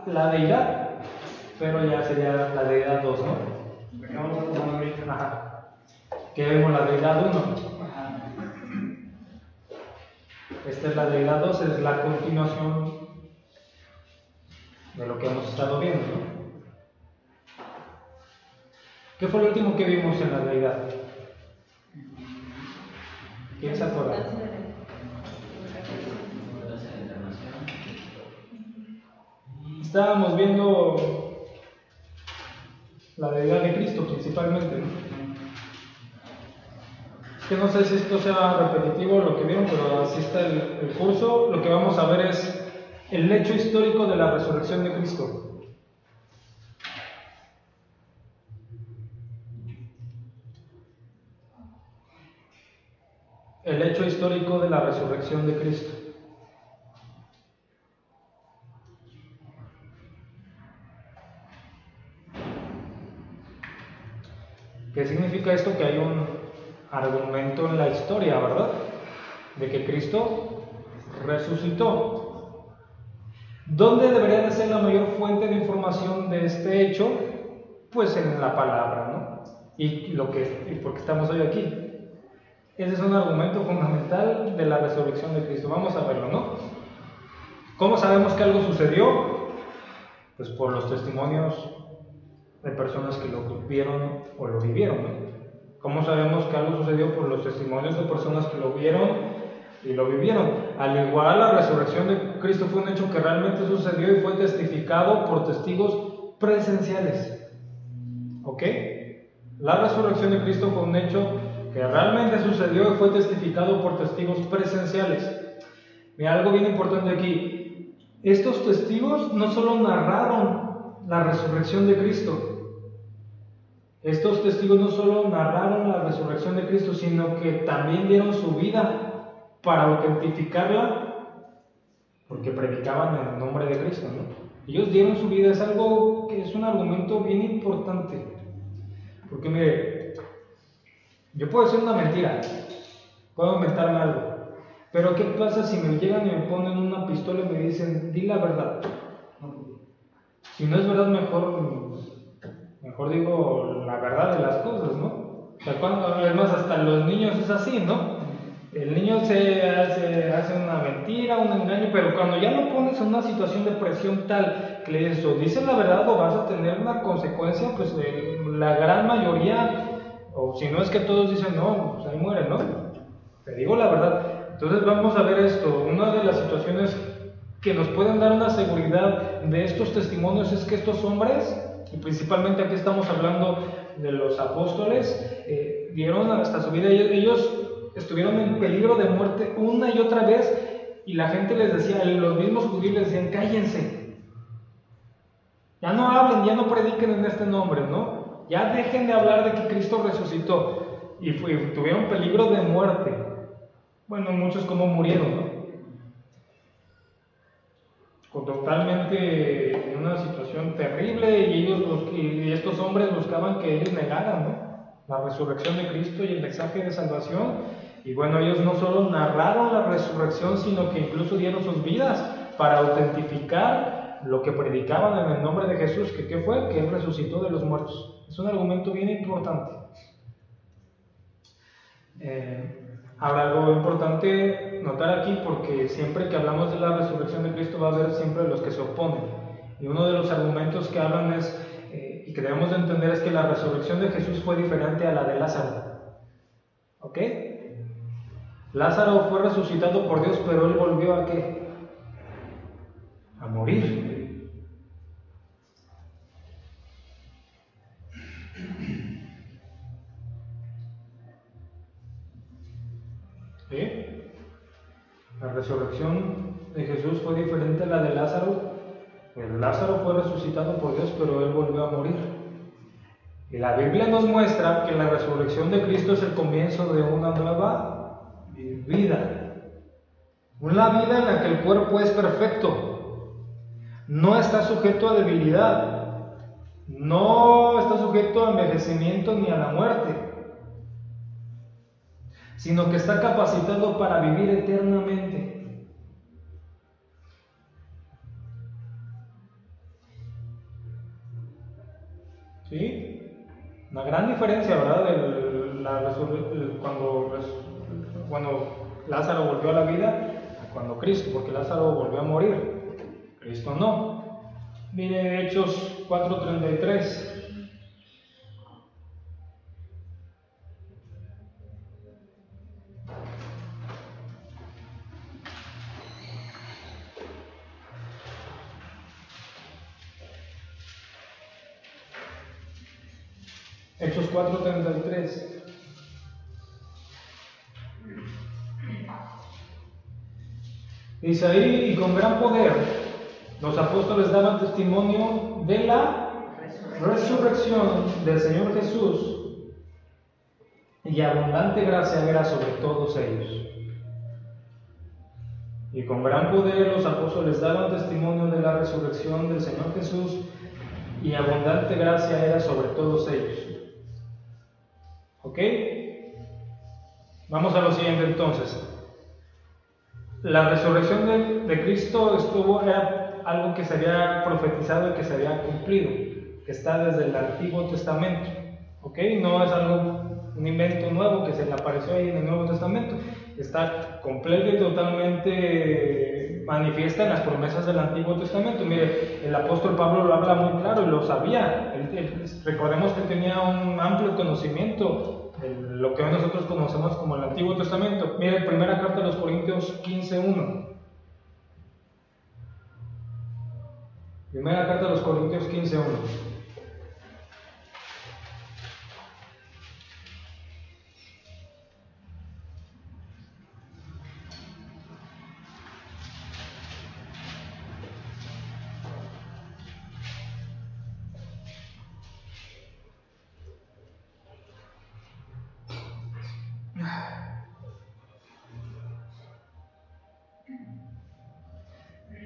la deidad, pero ya sería la deidad 2, ¿no? Ajá. Que vemos la deidad 1. Esta es la deidad 2, es la continuación de lo que hemos estado viendo, ¿no? ¿Qué fue lo último que vimos en la deidad? ¿Quién se acuerda? Estábamos viendo la deidad de Cristo principalmente, ¿no? Es que no sé si esto sea repetitivo lo que vieron, pero así está el curso. Lo que vamos a ver es el hecho histórico de la resurrección de Cristo. El hecho histórico de la resurrección de Cristo. ¿Qué significa esto? Que hay un argumento en la historia, ¿verdad? De que Cristo resucitó. ¿Dónde debería de ser la mayor fuente de información de este hecho? Pues en la palabra, ¿no? Y porque estamos hoy aquí. Ese es un argumento fundamental de la resurrección de Cristo. Vamos a verlo, ¿no? ¿Cómo sabemos que algo sucedió? Pues por los testimonios de personas que lo vieron o lo vivieron, ¿no? ¿Cómo sabemos que algo sucedió? Por los testimonios de personas que lo vieron y lo vivieron. Al igual, la resurrección de Cristo fue un hecho que realmente sucedió y fue testificado por testigos presenciales. ¿Ok? La resurrección de Cristo fue un hecho que realmente sucedió y fue testificado por testigos presenciales. Mira, algo bien importante aquí. Estos testigos no solo narraron la resurrección de Cristo. Estos testigos no solo narraron la resurrección de Cristo, sino que también dieron su vida para autentificarla, porque predicaban en el nombre de Cristo, ¿no? Ellos dieron su vida. Es algo que es un argumento bien importante. Porque mire, yo puedo decir una mentira, puedo inventarme algo, pero ¿qué pasa si me llegan y me ponen una pistola y me dicen, di la verdad? Si no es verdad, mejor digo la verdad de las cosas, ¿no? O sea, además hasta los niños es así, ¿no? El niño se hace una mentira, un engaño, pero cuando ya lo pones en una situación de presión tal que le dices, o dices la verdad o vas a tener una consecuencia, pues la gran mayoría, o si no es que todos dicen, no, pues ahí muere, ¿no? Te digo la verdad. Entonces vamos a ver esto. Una de las situaciones que nos pueden dar una seguridad de estos testimonios es que estos hombres, y principalmente aquí estamos hablando de los apóstoles, dieron hasta su vida. Ellos estuvieron en peligro de muerte una y otra vez, y la gente les decía, los mismos judíos les decían, cállense, ya no hablen, ya no prediquen en este nombre, ¿no? Ya dejen de hablar de que Cristo resucitó, y tuvieron peligro de muerte. Bueno, muchos como murieron, ¿no? Totalmente en una situación terrible, y estos hombres buscaban que ellos negaran, ¿no?, la resurrección de Cristo y el mensaje de salvación. Y bueno, ellos no solo narraron la resurrección, sino que incluso dieron sus vidas para autentificar lo que predicaban en el nombre de Jesús. ¿Qué fue? Que Él resucitó de los muertos. Es un argumento bien importante. Ahora, algo importante notar aquí, porque siempre que hablamos de la resurrección de Cristo va a haber siempre los que se oponen. Y uno de los argumentos que hablan y que debemos de entender, es que la resurrección de Jesús fue diferente a la de Lázaro. ¿Ok? Lázaro fue resucitado por Dios, pero él volvió ¿a qué? A morir. ¿Sí? La resurrección de Jesús fue diferente a la de Lázaro. Lázaro fue resucitado por Dios, pero él volvió a morir. Y la Biblia nos muestra que la resurrección de Cristo es el comienzo de una nueva vida. Una vida en la que el cuerpo es perfecto. No está sujeto a debilidad. No está sujeto a envejecimiento ni a la muerte. Sino que está capacitado para vivir eternamente. ¿Sí? Una gran diferencia, ¿verdad? Cuando Lázaro volvió a la vida, a cuando Cristo, porque Lázaro volvió a morir, Cristo no. Mire Hechos 4:33. Hechos 4:33. Dice ahí, y con gran poder los apóstoles daban testimonio de la resurrección del Señor Jesús, y abundante gracia era sobre todos ellos. Y con gran poder los apóstoles daban testimonio de la resurrección del Señor Jesús, y abundante gracia era sobre todos ellos. ¿Ok? Vamos a lo siguiente entonces. La resurrección de Cristo era algo que se había profetizado y que se había cumplido, que está desde el Antiguo Testamento. ¿Ok? No es un invento nuevo que se le apareció ahí en el Nuevo Testamento. Está completo y totalmente manifiesta en las promesas del Antiguo Testamento. Mire, el apóstol Pablo lo habla muy claro y lo sabía. Recordemos que tenía un amplio conocimiento de lo que hoy nosotros conocemos como el Antiguo Testamento. Mire, primera carta a los Corintios 15:1. Primera carta a los Corintios 15:1.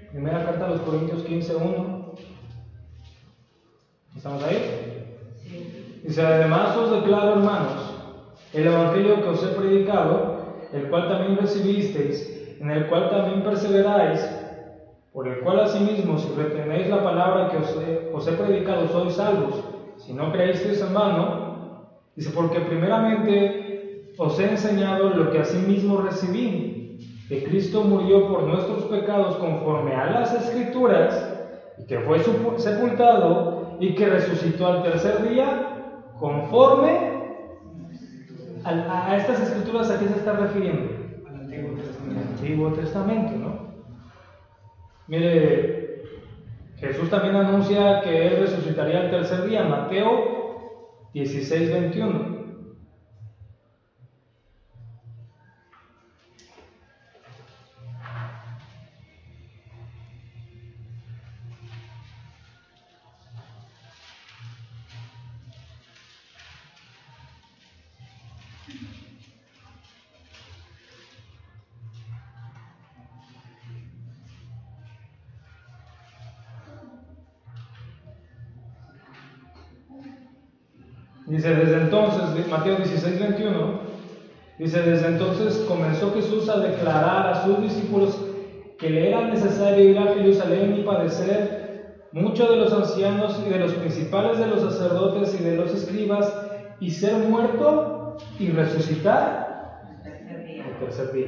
Primera carta a los Corintios 15:1. ¿Estamos ahí? Sí. Dice, además os declaro, hermanos, el evangelio que os he predicado, el cual también recibisteis, en el cual también perseveráis, por el cual asimismo, si retenéis la palabra que os he predicado, sois salvos, si no creísteis en vano. Dice, porque primeramente os he enseñado lo que asimismo recibí, que Cristo murió por nuestros pecados conforme a las Escrituras, y que fue sepultado, y que resucitó al tercer día, conforme a estas Escrituras. ¿A qué se está refiriendo? Al Antiguo Testamento, ¿no? Mire, Jesús también anuncia que Él resucitaría al tercer día, Mateo 16:21. Dice, desde entonces, Mateo 16:21, dice, desde entonces comenzó Jesús a declarar a sus discípulos que le era necesario ir a Jerusalén y padecer mucho de los ancianos y de los principales de los sacerdotes y de los escribas, y ser muerto y resucitar el tercer día.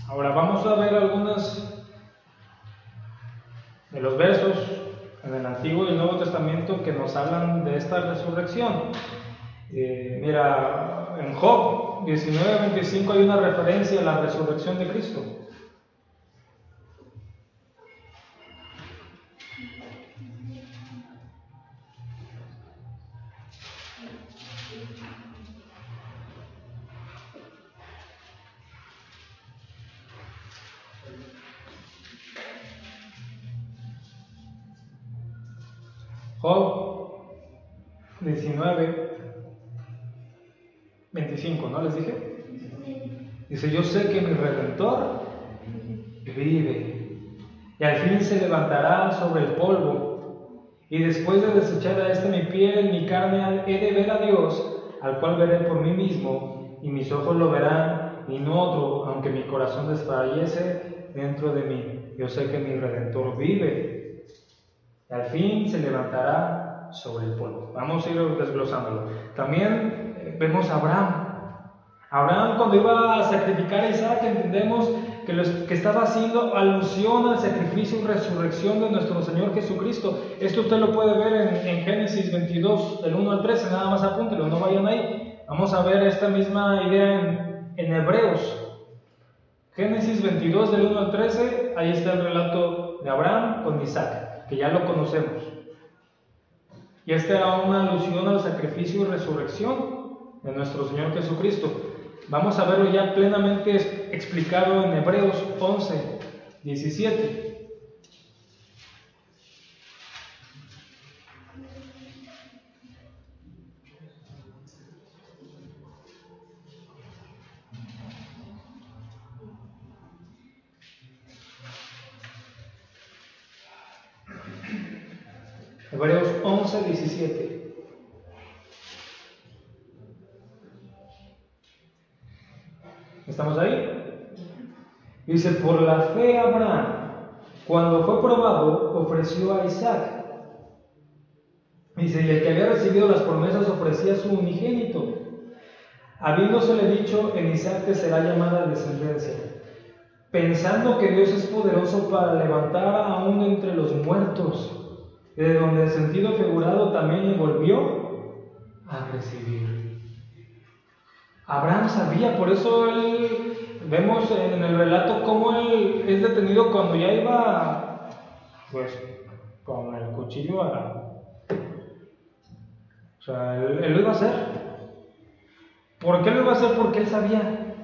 Ahora vamos a ver algunos de los versos en el Antiguo y el Nuevo Testamento que nos hablan de esta resurrección. Mira, en Job 19:25 hay una referencia a la resurrección de Cristo. Job 19:25, ¿no les dije? Dice, yo sé que mi Redentor vive, y al fin se levantará sobre el polvo, y después de desechar a mi piel, mi carne, he de ver a Dios, al cual veré por mí mismo, y mis ojos lo verán, y no otro, aunque mi corazón desfallece dentro de mí. Yo sé que mi Redentor vive, y al fin se levantará sobre el polvo. Vamos a ir desglosándolo. También vemos a Abraham. Abraham, cuando iba a sacrificar a Isaac, entendemos que estaba haciendo alusión al sacrificio y resurrección de nuestro Señor Jesucristo. Esto usted lo puede ver en Génesis 22, del 1 al 13, nada más apúntelo, no vayan ahí. Vamos a ver esta misma idea en Hebreos. Génesis 22, del 1 al 13, ahí está el relato de Abraham con Isaac, que ya lo conocemos. Y esta era una alusión al sacrificio y resurrección de nuestro Señor Jesucristo. Vamos a verlo ya plenamente explicado en Hebreos 11, 17. Hebreos 11, 17. ¿Estamos ahí? Dice, por la fe Abraham, cuando fue probado, ofreció a Isaac. Dice, y el que había recibido las promesas ofrecía a su unigénito, habiéndosele dicho, en Isaac te será llamada descendencia, pensando que Dios es poderoso para levantar aún entre los muertos, de donde el sentido figurado también le volvió a recibir. Abraham sabía, por eso vemos en el relato cómo él es detenido cuando ya iba, pues, con el cuchillo o sea, él lo iba a hacer. ¿Por qué lo iba a hacer? Porque él sabía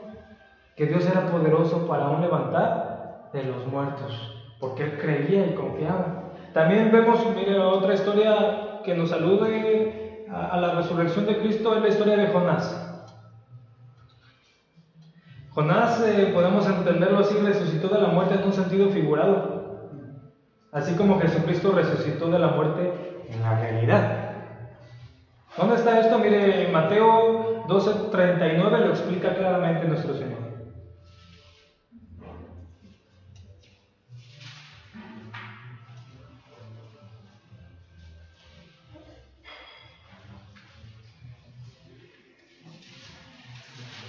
que Dios era poderoso para aún levantar de los muertos, porque él creía y confiaba. También vemos, mire, otra historia que nos alude a la resurrección de Cristo, es la historia de Jonás. Jonás, podemos entenderlo así, resucitó de la muerte en un sentido figurado, así como Jesucristo resucitó de la muerte en la realidad. ¿Dónde está esto? Mire, Mateo 12:39 lo explica claramente nuestro Señor.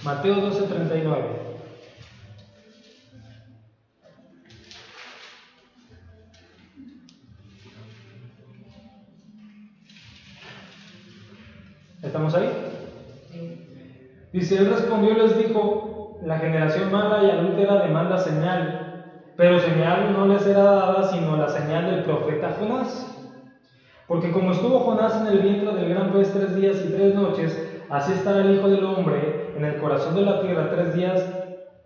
Mateo 12:39. ¿Estamos ahí? Dice, él respondió y les dijo, la generación mala y adúltera demanda señal, pero señal no les será dada sino la señal del profeta Jonás. Porque como estuvo Jonás en el vientre del gran pez 3 días y 3 noches, así estará el Hijo del Hombre en el corazón de la tierra 3 días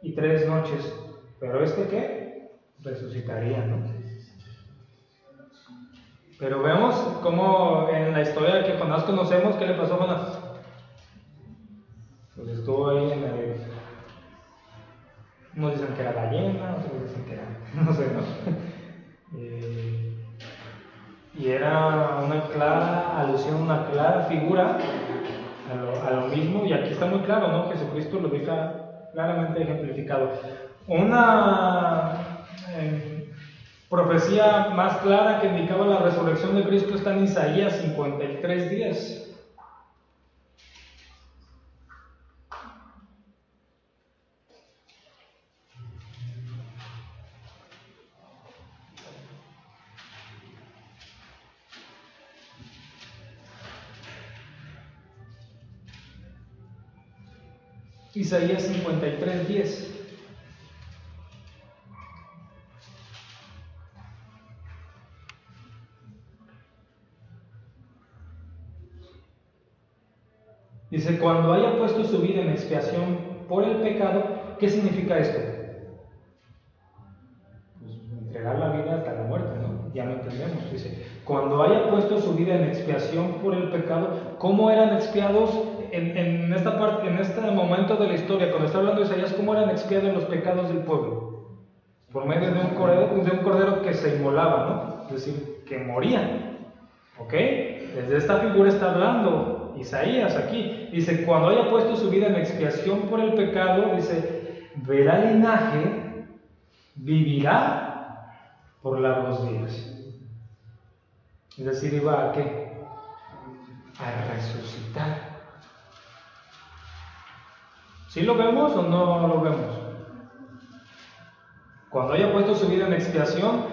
y 3 noches. Pero ¿qué? Resucitaría, ¿no? Pero vemos cómo en la historia que Jonás conocemos, ¿qué le pasó a Jonás? Pues estuvo ahí en el... Unos dicen que era ballena, otros dicen que era... no sé, ¿no? Y era una clara alusión, una clara figura a lo mismo, y aquí está muy claro, ¿no? Jesucristo lo deja claramente ejemplificado. Una profecía más clara que indicaba la resurrección de Cristo está en Isaías 53:10. Isaías 53:10. Dice, cuando haya puesto su vida en expiación por el pecado, ¿qué significa esto? Pues entregar la vida hasta la muerte, ¿no? Ya lo entendemos. Dice, cuando haya puesto su vida en expiación por el pecado, ¿cómo eran expiados en esta parte, en este momento de la historia? Cuando está hablando de Isaías, ¿cómo eran expiados los pecados del pueblo? Por medio de un cordero que se inmolaba, ¿no? Es decir, que moría. ¿Ok? Desde esta figura está hablando Isaías aquí. Dice, cuando haya puesto su vida en expiación por el pecado, dice, verá linaje, vivirá por largos días. Es decir, iba a ¿qué? a resucitar. ¿Sí lo vemos o no lo vemos? Cuando haya puesto su vida en expiación,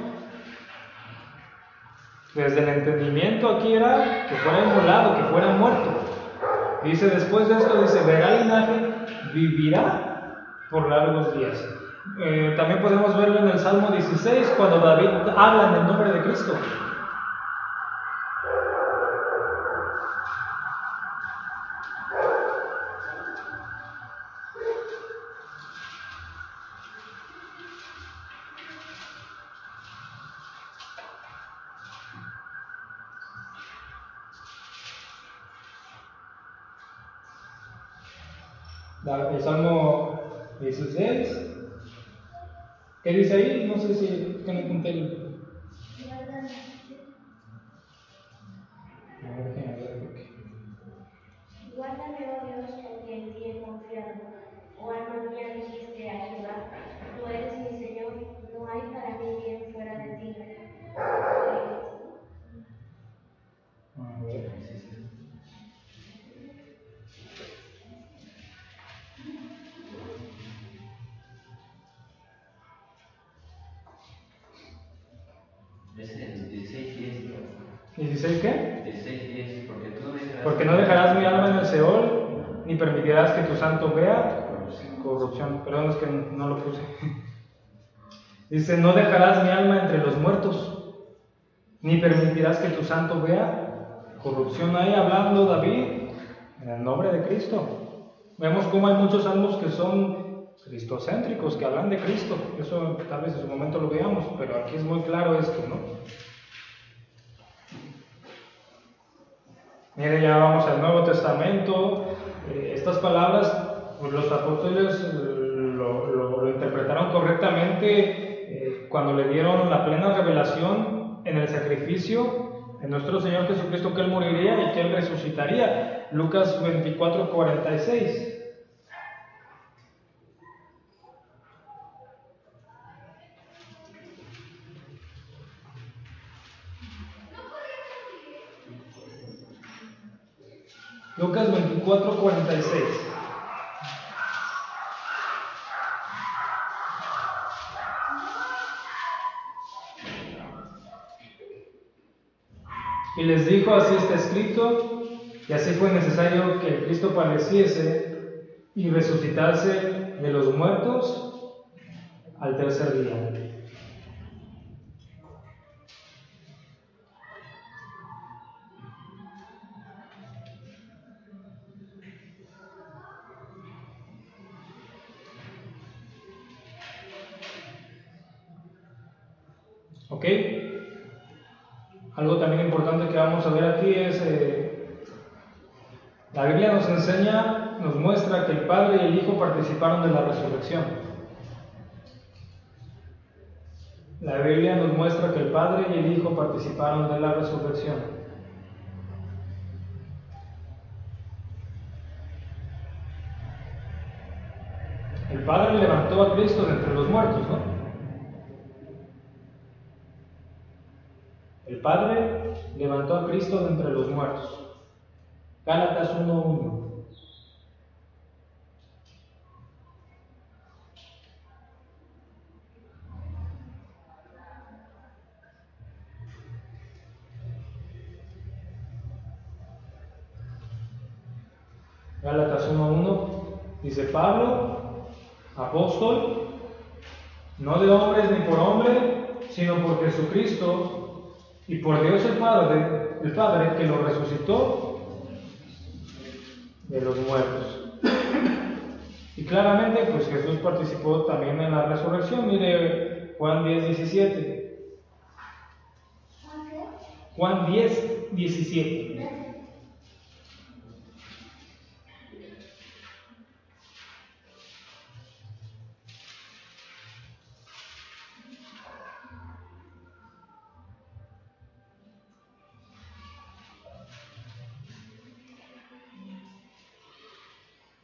desde el entendimiento aquí era que fuera inmolado, que fuera muerto. Dice después de esto, dice, verá linaje, vivirá por largos días. También podemos verlo en el Salmo 16, cuando David habla en el nombre de Cristo. El Salmo 16. ¿Qué dice ahí? No sé si que no conté el... Guárdame, oh Dios, porque en ti he confiado. Oh alma mía, dijiste a Jehová, tú eres mi Señor, no hay para mí bien fuera de ti. A ver. Es el 16:10. ¿16 qué? 16:10, porque no dejarás mi alma en el Seol, ni permitirás que tu santo vea corrupción. Perdón, es que no lo puse. Dice, no dejarás mi alma entre los muertos, ni permitirás que tu santo vea corrupción. Ahí hablando David en el nombre de Cristo. Vemos cómo hay muchos salmos que son cristocéntricos, que hablan de Cristo. Eso tal vez en su momento lo veamos, pero aquí es muy claro esto, ¿no? Mire, ya vamos al Nuevo Testamento. Estas palabras, pues los apóstoles lo interpretaron correctamente cuando le dieron la plena revelación en el sacrificio de nuestro Señor Jesucristo, que Él moriría y que Él resucitaría. Lucas 24:46. Lucas 24:46. Y les dijo, así está escrito, y así fue necesario que el Cristo padeciese y resucitase de los muertos al tercer día. ¿Ok? Algo también importante que vamos a ver aquí es, la Biblia nos enseña, nos muestra que el Padre y el Hijo participaron de la resurrección. La Biblia nos muestra que el Padre y el Hijo participaron de la resurrección. El Padre levantó a Cristo de entre los muertos, ¿no? El Padre levantó a Cristo de entre los muertos. Gálatas 1:1. Gálatas 1:1 dice Pablo, apóstol, no de hombres ni por hombre, sino por Jesucristo y por Dios el Padre que lo resucitó de los muertos. Y claramente, pues Jesús participó también en la resurrección. Mire Juan 10:17. Juan 10:17.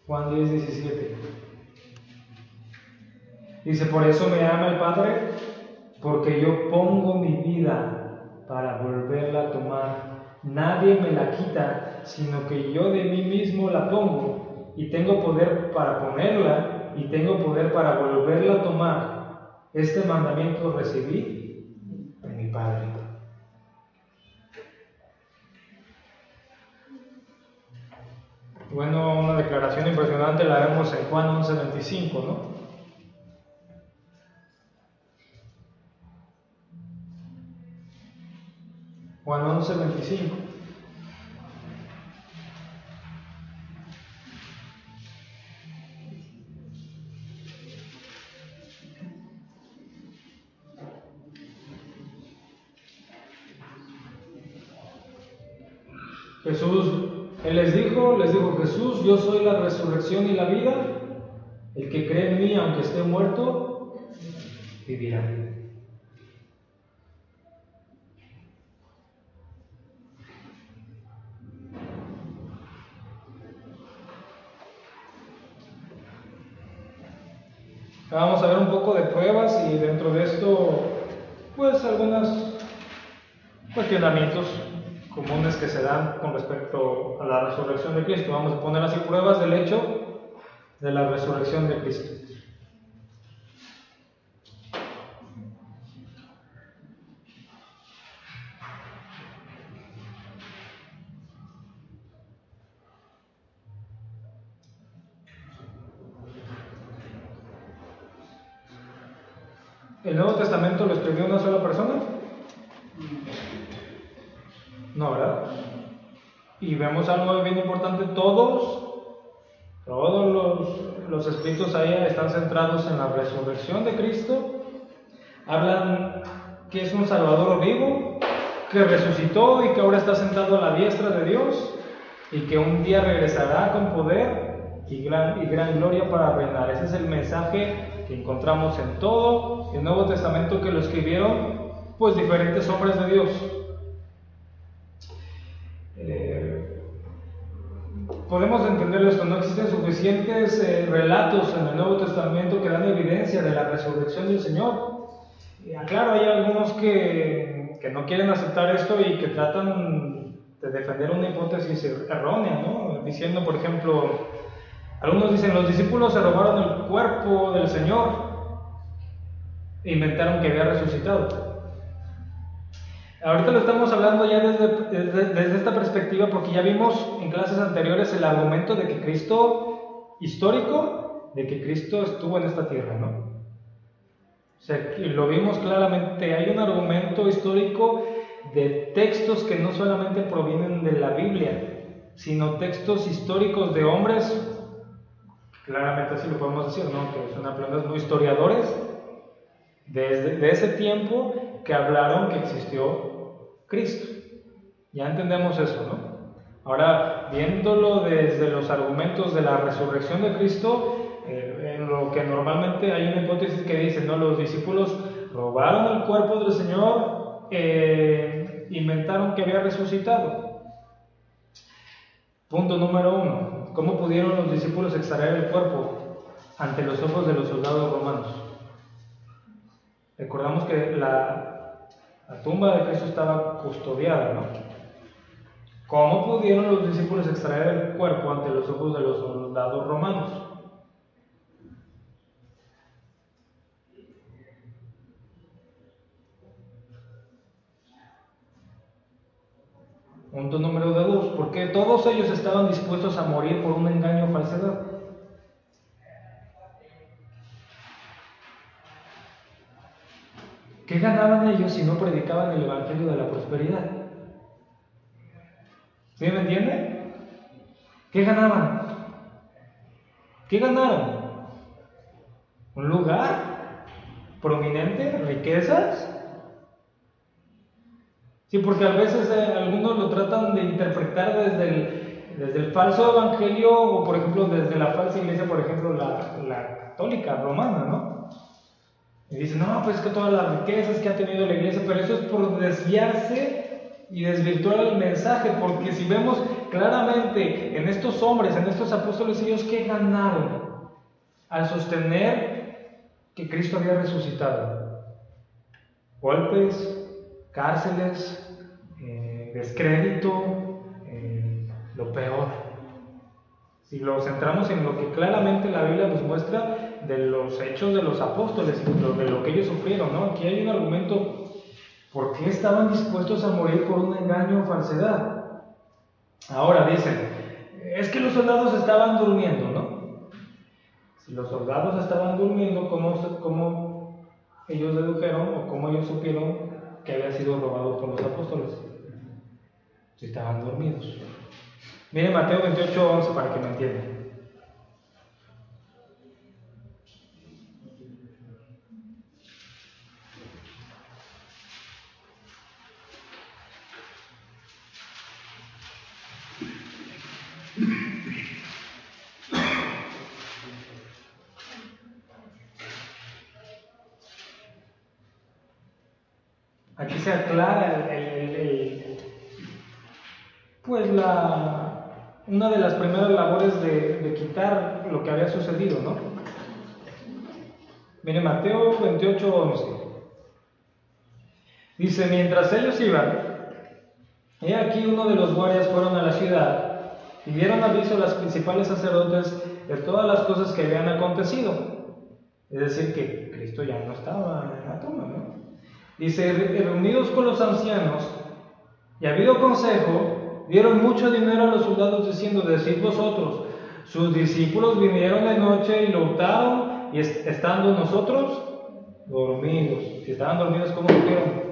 Juan 10:17. Dice, por eso me ama el Padre, porque yo pongo mi vida para volverla a tomar. nadie me la quita, sino que yo de mí mismo la pongo, y tengo poder para ponerla, y tengo poder para volverla a tomar. Este mandamiento recibí de mi Padre. Bueno, una declaración impresionante la vemos en Juan 11:25, ¿no? Juan 11:25. Jesús, Él les dijo Jesús, yo soy la resurrección y la vida, el que cree en mí, aunque esté muerto, vivirá. Vamos a ver un poco de pruebas y dentro de esto, pues algunos cuestionamientos comunes que se dan con respecto a la resurrección de Cristo. Vamos a poner así pruebas del hecho de la resurrección de Cristo. ¿El Nuevo Testamento lo escribió una sola persona? No, ¿verdad? Y vemos algo bien importante, todos los escritos ahí están centrados en la resurrección de Cristo. Hablan que es un Salvador vivo, que resucitó y que ahora está sentado a la diestra de Dios y que un día regresará con poder y gran gloria para reinar. Ese es el mensaje que encontramos en todo el Nuevo Testamento, que lo escribieron pues diferentes hombres de Dios. Podemos entender esto, no existen suficientes relatos en el Nuevo Testamento que dan evidencia de la resurrección del Señor. Claro, hay algunos que no quieren aceptar esto y que tratan de defender una hipótesis errónea, ¿no? Diciendo, por ejemplo, algunos dicen, los discípulos se robaron el cuerpo del Señor e inventaron que había resucitado. Ahorita lo estamos hablando ya desde esta perspectiva, porque ya vimos en clases anteriores el argumento de que Cristo histórico, de que Cristo estuvo en esta tierra, ¿no? O sea, lo vimos claramente, hay un argumento histórico de textos que no solamente provienen de la Biblia, sino textos históricos de hombres, claramente así lo podemos decir, ¿no? Que son aprendidos muy historiadores, de ese tiempo, que hablaron que existió Cristo. Ya entendemos eso, ¿no? Ahora, viéndolo desde los argumentos de la resurrección de Cristo, en lo que normalmente hay una hipótesis que dice, ¿no? Los discípulos robaron el cuerpo del Señor, inventaron que había resucitado. Punto número 1. ¿Cómo pudieron los discípulos extraer el cuerpo ante los ojos de los soldados romanos? Recordamos que la tumba de Cristo estaba custodiada, ¿no? ¿Cómo pudieron los discípulos extraer el cuerpo ante los ojos de los soldados romanos? Punto número 2. Porque todos ellos estaban dispuestos a morir por un engaño o falsedad. ¿Qué ganaban ellos si no predicaban el evangelio de la prosperidad? ¿Sí me entienden? ¿Qué ganaban? ¿Qué ganaron? ¿Un lugar prominente? ¿Riquezas? Sí, porque a veces algunos lo tratan de interpretar desde el falso evangelio, o por ejemplo desde la falsa iglesia, por ejemplo la católica romana, ¿no? Y dicen, no, pues que todas las riquezas que ha tenido la iglesia, pero eso es por desviarse y desvirtuar el mensaje, porque si vemos claramente en estos hombres, en estos apóstoles, ellos ¿qué ganaron al sostener que Cristo había resucitado? Golpes, cárceles, descrédito, lo peor. Si lo centramos en lo que claramente la Biblia nos muestra de los hechos de los apóstoles, de lo que ellos sufrieron, ¿no? Aquí hay un argumento, ¿por qué estaban dispuestos a morir por un engaño o falsedad? Ahora dicen, es que los soldados estaban durmiendo, ¿no? Si los soldados estaban durmiendo, ¿cómo ellos dedujeron o cómo ellos supieron que había sido robado por los apóstoles? Si estaban dormidos. Miren Mateo 28:11 para que me entiendan. Aquí se aclara una de las primeras labores de quitar lo que había sucedido, ¿no? Mire, Mateo 28:11. Dice, mientras ellos iban, he aquí uno de los guardias fueron a la ciudad y dieron aviso a los principales sacerdotes de todas las cosas que habían acontecido. Es decir, que Cristo ya no estaba en la tumba, ¿no? Dice, reunidos con los ancianos y habido consejo, dieron mucho dinero a los soldados diciendo, decid vosotros, sus discípulos vinieron de noche y lo hurtaron y estando nosotros dormidos. Si estaban dormidos, ¿cómo supieron?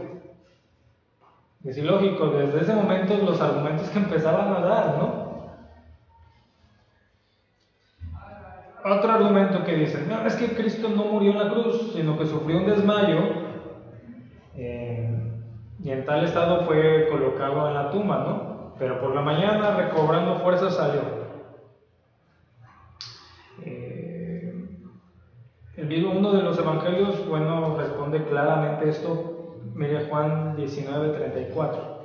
Es ilógico, desde ese momento los argumentos que empezaban a dar, ¿no? Otro argumento que dicen, no, es que Cristo no murió en la cruz, sino que sufrió un desmayo y en tal estado fue colocado en la tumba, ¿no? Pero por la mañana, recobrando fuerzas, salió. Uno de los evangelios, bueno, responde claramente esto. Mire Juan 19:34.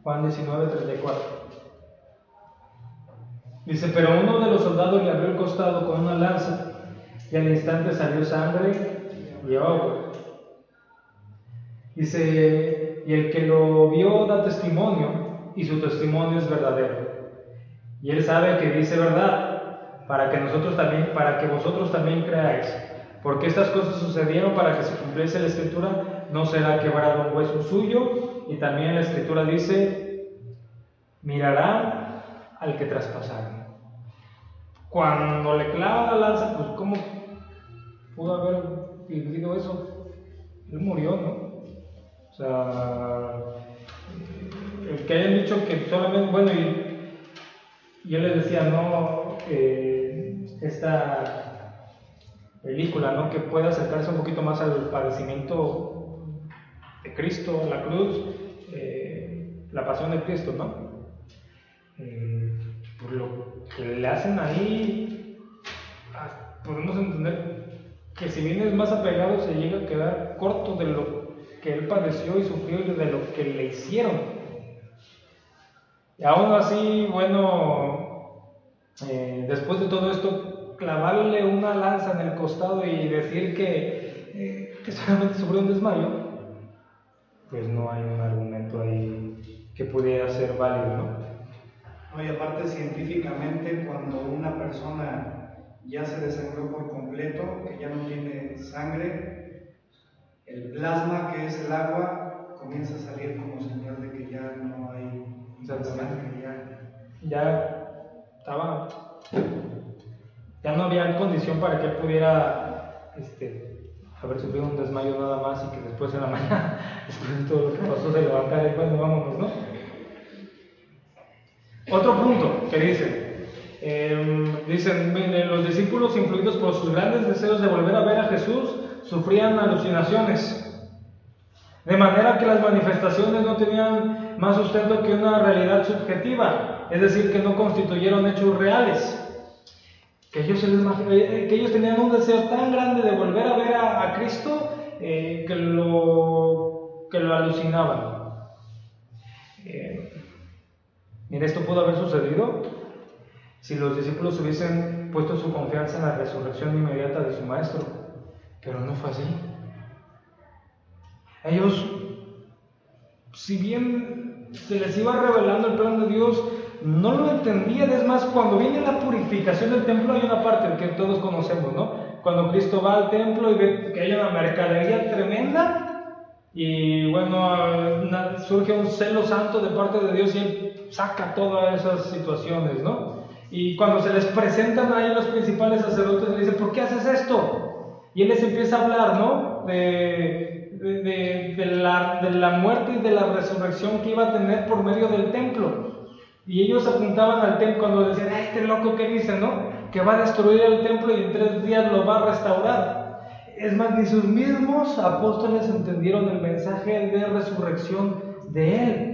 Juan 19:34. Dice, pero uno de los soldados le abrió el costado con una lanza y al instante salió sangre y agua. Dice, y el que lo vio da testimonio y su testimonio es verdadero. Y él sabe que dice verdad para que vosotros también creáis. Porque estas cosas sucedieron para que se cumpliese la escritura, no será quebrado un hueso suyo. Y también la escritura dice, mirarán al que traspasaron. Cuando le clava la lanza, pues ¿cómo pudo haber vivido eso? Él murió, ¿no? O sea, el que hayan dicho que solamente, bueno, y yo les decía, no, esta película, ¿no? Que puede acercarse un poquito más al padecimiento de Cristo, la cruz, la pasión de Cristo, ¿no? Por lo que le hacen ahí, podemos entender que si bien es más apegado, se llega a quedar corto de lo que él padeció y sufrió y de lo que le hicieron. Y aún así, bueno, después de todo esto, clavarle una lanza en el costado y decir que solamente sufrió un desmayo, pues no hay un argumento ahí que pudiera ser válido, ¿no? No, y aparte científicamente, cuando una persona ya se desangró por completo, que ya no tiene sangre, el plasma, que es el agua, comienza a salir como señal de que ya no hay sangre, ya no había condición para que él pudiera haber sufrido un desmayo nada más y que después en la mañana, después de todo lo que pasó, se levantara y bueno, vámonos, ¿no? Otro punto que dicen, los discípulos, influidos por sus grandes deseos de volver a ver a Jesús, sufrían alucinaciones, de manera que las manifestaciones no tenían más sustento que una realidad subjetiva, es decir, que no constituyeron hechos reales. que ellos tenían un deseo tan grande de volver a ver a Cristo que lo alucinaban. Mira, esto pudo haber sucedido si los discípulos hubiesen puesto su confianza en la resurrección inmediata de su maestro, pero no fue así. Ellos, si bien se les iba revelando el plan de Dios, no lo entendían. Es más, cuando viene la purificación del templo hay una parte que todos conocemos, ¿no? Cuando Cristo va al templo y ve que hay una mercadería tremenda y bueno, surge un celo santo de parte de Dios y Él saca todas esas situaciones, ¿no? Y cuando se les presentan ahí los principales sacerdotes, le dicen, ¿por qué haces esto? Y Él les empieza a hablar, ¿no? De la muerte y de la resurrección que iba a tener por medio del templo. Y ellos apuntaban al templo cuando decían, este loco que dice, ¿no? Que va a destruir el templo y en 3 días lo va a restaurar. Es más, ni sus mismos apóstoles entendieron el mensaje de resurrección de Él.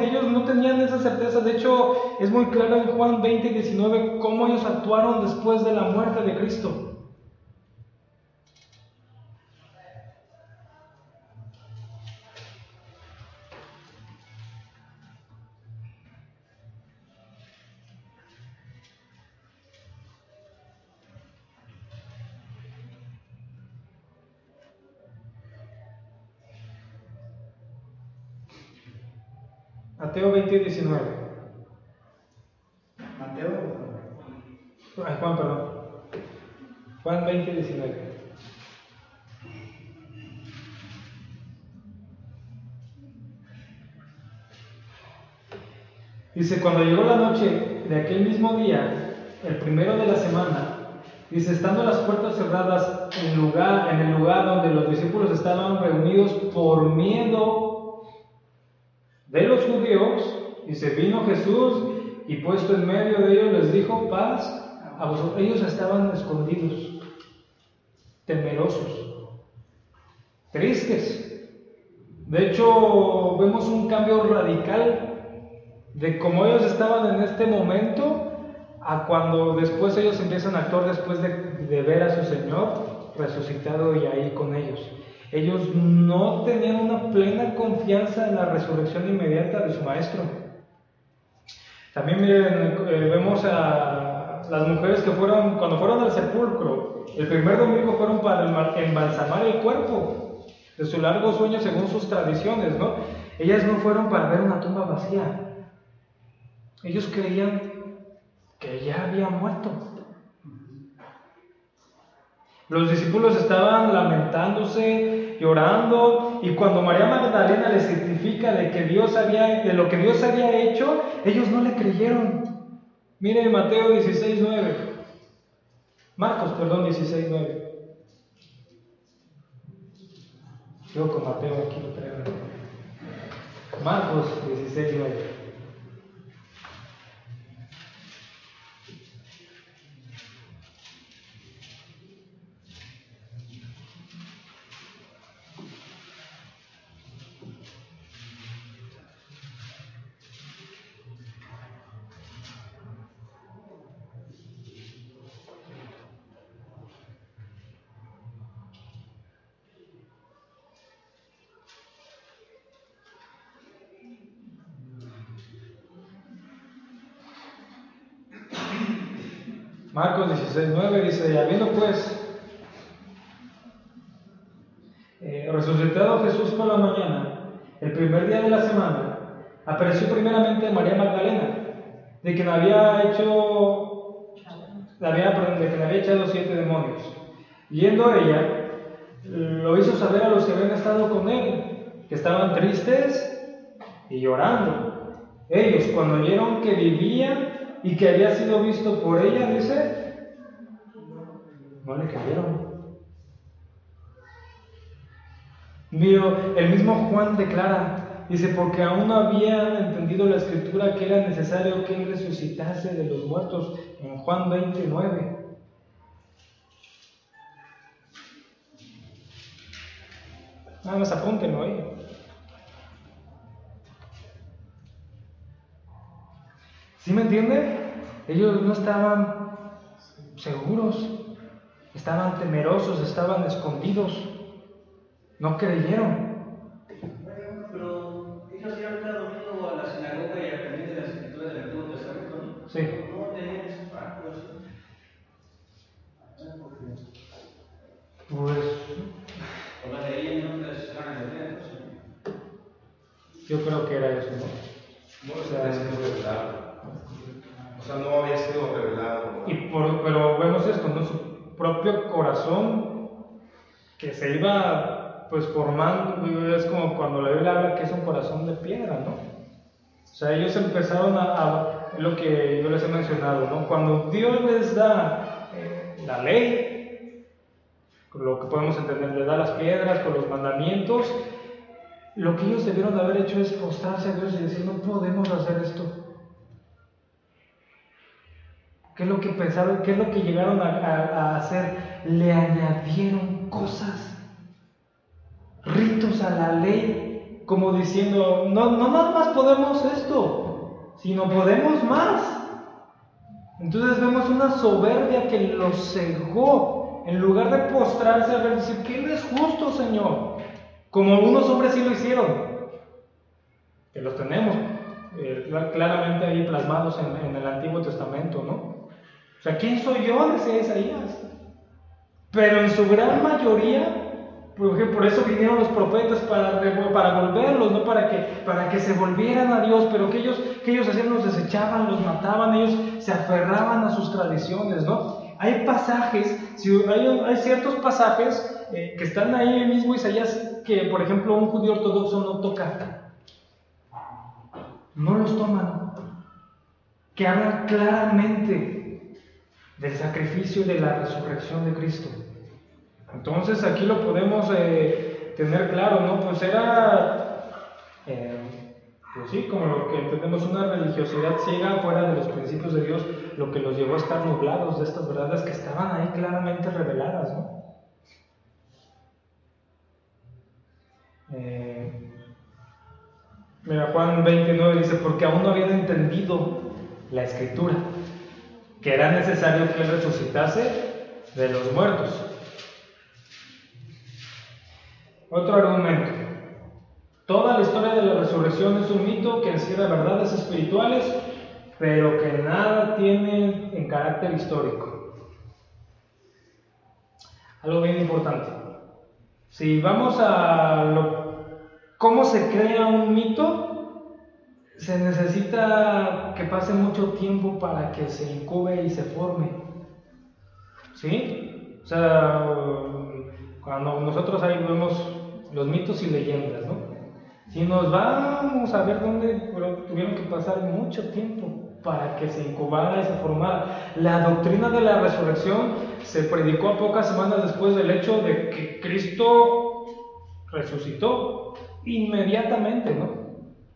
Ellos no tenían esa certeza. De hecho, es muy claro en Juan 20:19 cómo ellos actuaron después de la muerte de Cristo. Mateo 20:19. Mateo. Juan, perdón. Juan 20:19. Dice, cuando llegó la noche de aquel mismo día, el primero de la semana, dice, estando las puertas cerradas en el lugar donde los discípulos estaban reunidos por miedo de los judíos, dice, vino Jesús y puesto en medio de ellos les dijo, paz a vosotros. Ellos estaban escondidos, temerosos, tristes. De hecho, vemos un cambio radical de cómo ellos estaban en este momento a cuando después ellos empiezan a actuar después de ver a su Señor resucitado y ahí con ellos. Ellos no tenían una plena confianza en la resurrección inmediata de su Maestro. También miren, vemos a las mujeres que cuando fueron al sepulcro, el primer domingo fueron para embalsamar el cuerpo de su largo sueño según sus tradiciones, ¿no? Ellas no fueron para ver una tumba vacía. Ellos creían que ya había muerto. Los discípulos estaban lamentándose, llorando, y cuando María Magdalena les certifica de lo que Dios había hecho, ellos no le creyeron. Miren Mateo 16:9. Marcos 16:9. Yo con Mateo aquí lo traigo. Marcos 16:9. Marcos 16:9 dice, habiendo pues resucitado Jesús por la mañana, el primer día de la semana, apareció primeramente María Magdalena, de quien había echado 7 demonios. Yendo ella, lo hizo saber a los que habían estado con él, que estaban tristes y llorando. Ellos, cuando oyeron que vivía y que había sido visto por ella, dice, no le creyeron. El mismo Juan declara, dice, porque aún no habían entendido la escritura que era necesario que él resucitase de los muertos, en Juan 20:9. Nada más apúntenlo ahí. ¿Sí me entienden? Ellos no estaban seguros, estaban temerosos, estaban escondidos, no creyeron. Bueno, pero ellos iban cada domingo a la sinagoga y aprendían de las escrituras del Antiguo Testamento, ¿no? Sí. No tenían ese pacto, ¿sí? Pues O las leían y no las iban a leer, ¿no? yo creo que era eso, ¿no? No había sido revelado. O sea, no había sido revelado. Pero vemos esto, ¿no? Su propio corazón que se iba pues formando, es como cuando la Biblia habla que es un corazón de piedra, ¿no? O sea, ellos empezaron lo que yo les he mencionado, ¿no? Cuando Dios les da la ley, lo que podemos entender, les da las piedras con los mandamientos, lo que ellos debieron de haber hecho es postrarse a Dios y decir, no podemos hacer esto. ¿Qué es lo que pensaron? ¿Qué es lo que llegaron a hacer? Le añadieron cosas, ritos a la ley, como diciendo, no nada más podemos esto, sino podemos más. Entonces vemos una soberbia que los cegó, en lugar de postrarse a ver, decir, ¿qué no es justo, Señor? Como algunos hombres sí lo hicieron, que los tenemos claramente ahí plasmados en el Antiguo Testamento, ¿no? O sea, ¿quién soy yo? Decía Isaías. Pero en su gran mayoría, por eso vinieron los profetas para volverlos, ¿no? Para que se volvieran a Dios, pero que ellos hacían, los desechaban, los mataban, ellos se aferraban a sus tradiciones, ¿no? Hay pasajes, hay ciertos pasajes que están ahí mismo Isaías, que por ejemplo un judío ortodoxo no toca, no los toman, que hablan claramente del sacrificio y de la resurrección de Cristo. Entonces aquí lo podemos tener claro, ¿no? Pues era, pues sí, como lo que entendemos, una religiosidad ciega fuera de los principios de Dios, lo que los llevó a estar nublados de estas verdades que estaban ahí claramente reveladas, ¿no? Mira, Juan 29 dice, porque aún no habían entendido la Escritura, que era necesario que Él resucitase de los muertos. Otro argumento. Toda la historia de la resurrección es un mito que encierra verdades espirituales, pero que nada tiene en carácter histórico. Algo bien importante. Si vamos a cómo se crea un mito, se necesita que pase mucho tiempo para que se incube y se forme. ¿Sí? O sea, cuando nosotros ahí vemos los mitos y leyendas, ¿no? Si nos vamos a ver dónde tuvieron que pasar mucho tiempo para que se incubara y se formara. La doctrina de la resurrección se predicó a pocas semanas después del hecho de que Cristo resucitó, inmediatamente, ¿no?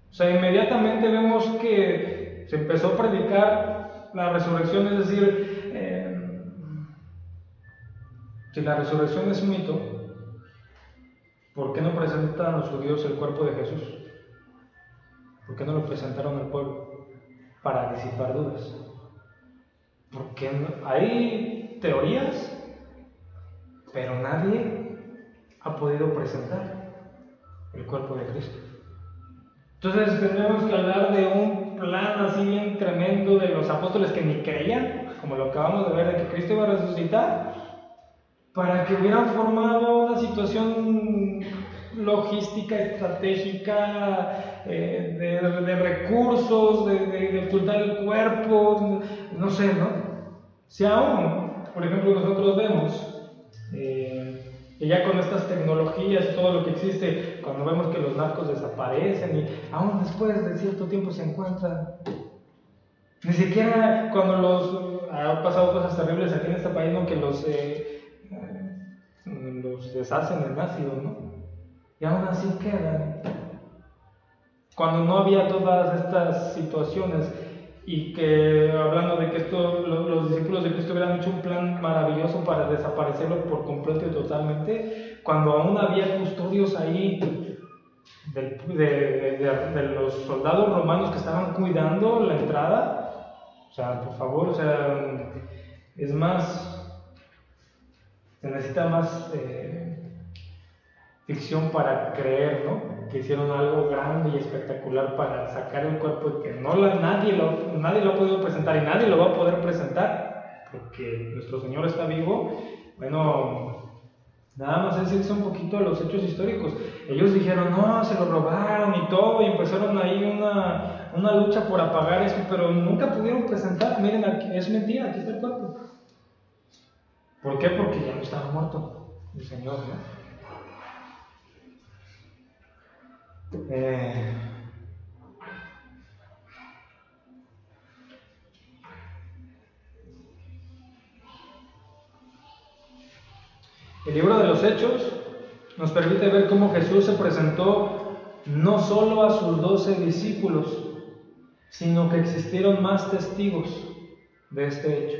O sea, inmediatamente vemos que se empezó a predicar la resurrección, es decir, si la resurrección es un mito, ¿por qué no presentan los judíos el cuerpo de Jesús? ¿Por qué no lo presentaron al pueblo? Para disipar dudas. Porque hay teorías, pero nadie ha podido presentar el cuerpo de Cristo. Entonces tenemos que hablar de un plan así bien tremendo de los apóstoles que ni creían, como lo acabamos de ver, de que Cristo iba a resucitar, para que hubieran formado una situación logística, estratégica, de recursos, de ocultar el cuerpo, no sé, ¿no? Si aún, por ejemplo, nosotros vemos que ya con estas tecnologías y todo lo que existe, cuando vemos que los narcos desaparecen y aún después de cierto tiempo se encuentran, ni siquiera cuando ha pasado cosas terribles aquí en este país, ¿no? Que los deshacen en ácido, ¿no? Y aún así quedan. Cuando no había todas estas situaciones y que, hablando de que los discípulos de Cristo hubieran hecho un plan maravilloso para desaparecerlo por completo y totalmente, cuando aún había custodios ahí de los soldados romanos que estaban cuidando la entrada, o sea, por favor, o sea, es se necesita más ficción para creer, ¿no? Que hicieron algo grande y espectacular para sacar el cuerpo y que nadie lo ha podido presentar y nadie lo va a poder presentar porque nuestro Señor está vivo. Bueno, nada más es irse un poquito a los hechos históricos. Ellos dijeron, no, se lo robaron y todo, y empezaron ahí una lucha por apagar eso, pero nunca pudieron presentar. Miren, aquí, es mentira, aquí está el cuerpo. ¿Por qué? Porque ya no estaba muerto el Señor, ¿no? El libro de los Hechos nos permite ver cómo Jesús se presentó no solo a sus 12 discípulos, sino que existieron más testigos de este hecho.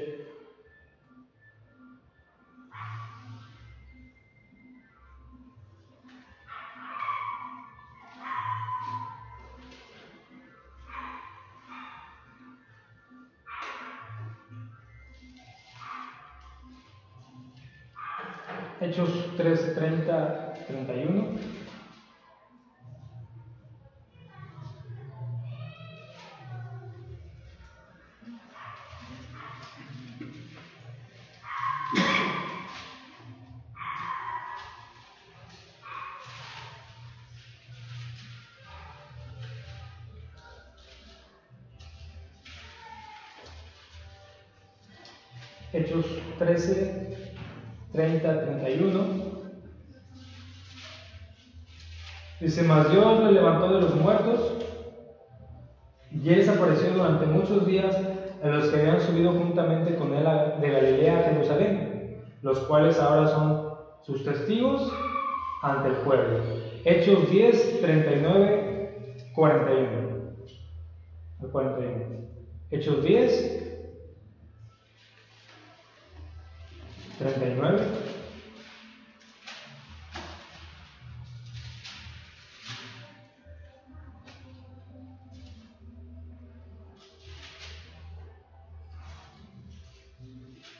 Hechos 13, 30, 31. Hechos 13, 30, 31. Dice, mas Dios le levantó de los muertos y él desapareció durante muchos días a los que habían subido juntamente con él de Galilea a Jerusalén, los cuales ahora son sus testigos ante el pueblo. Hechos 10, 39, 41. Al 41. Hechos 10, 39.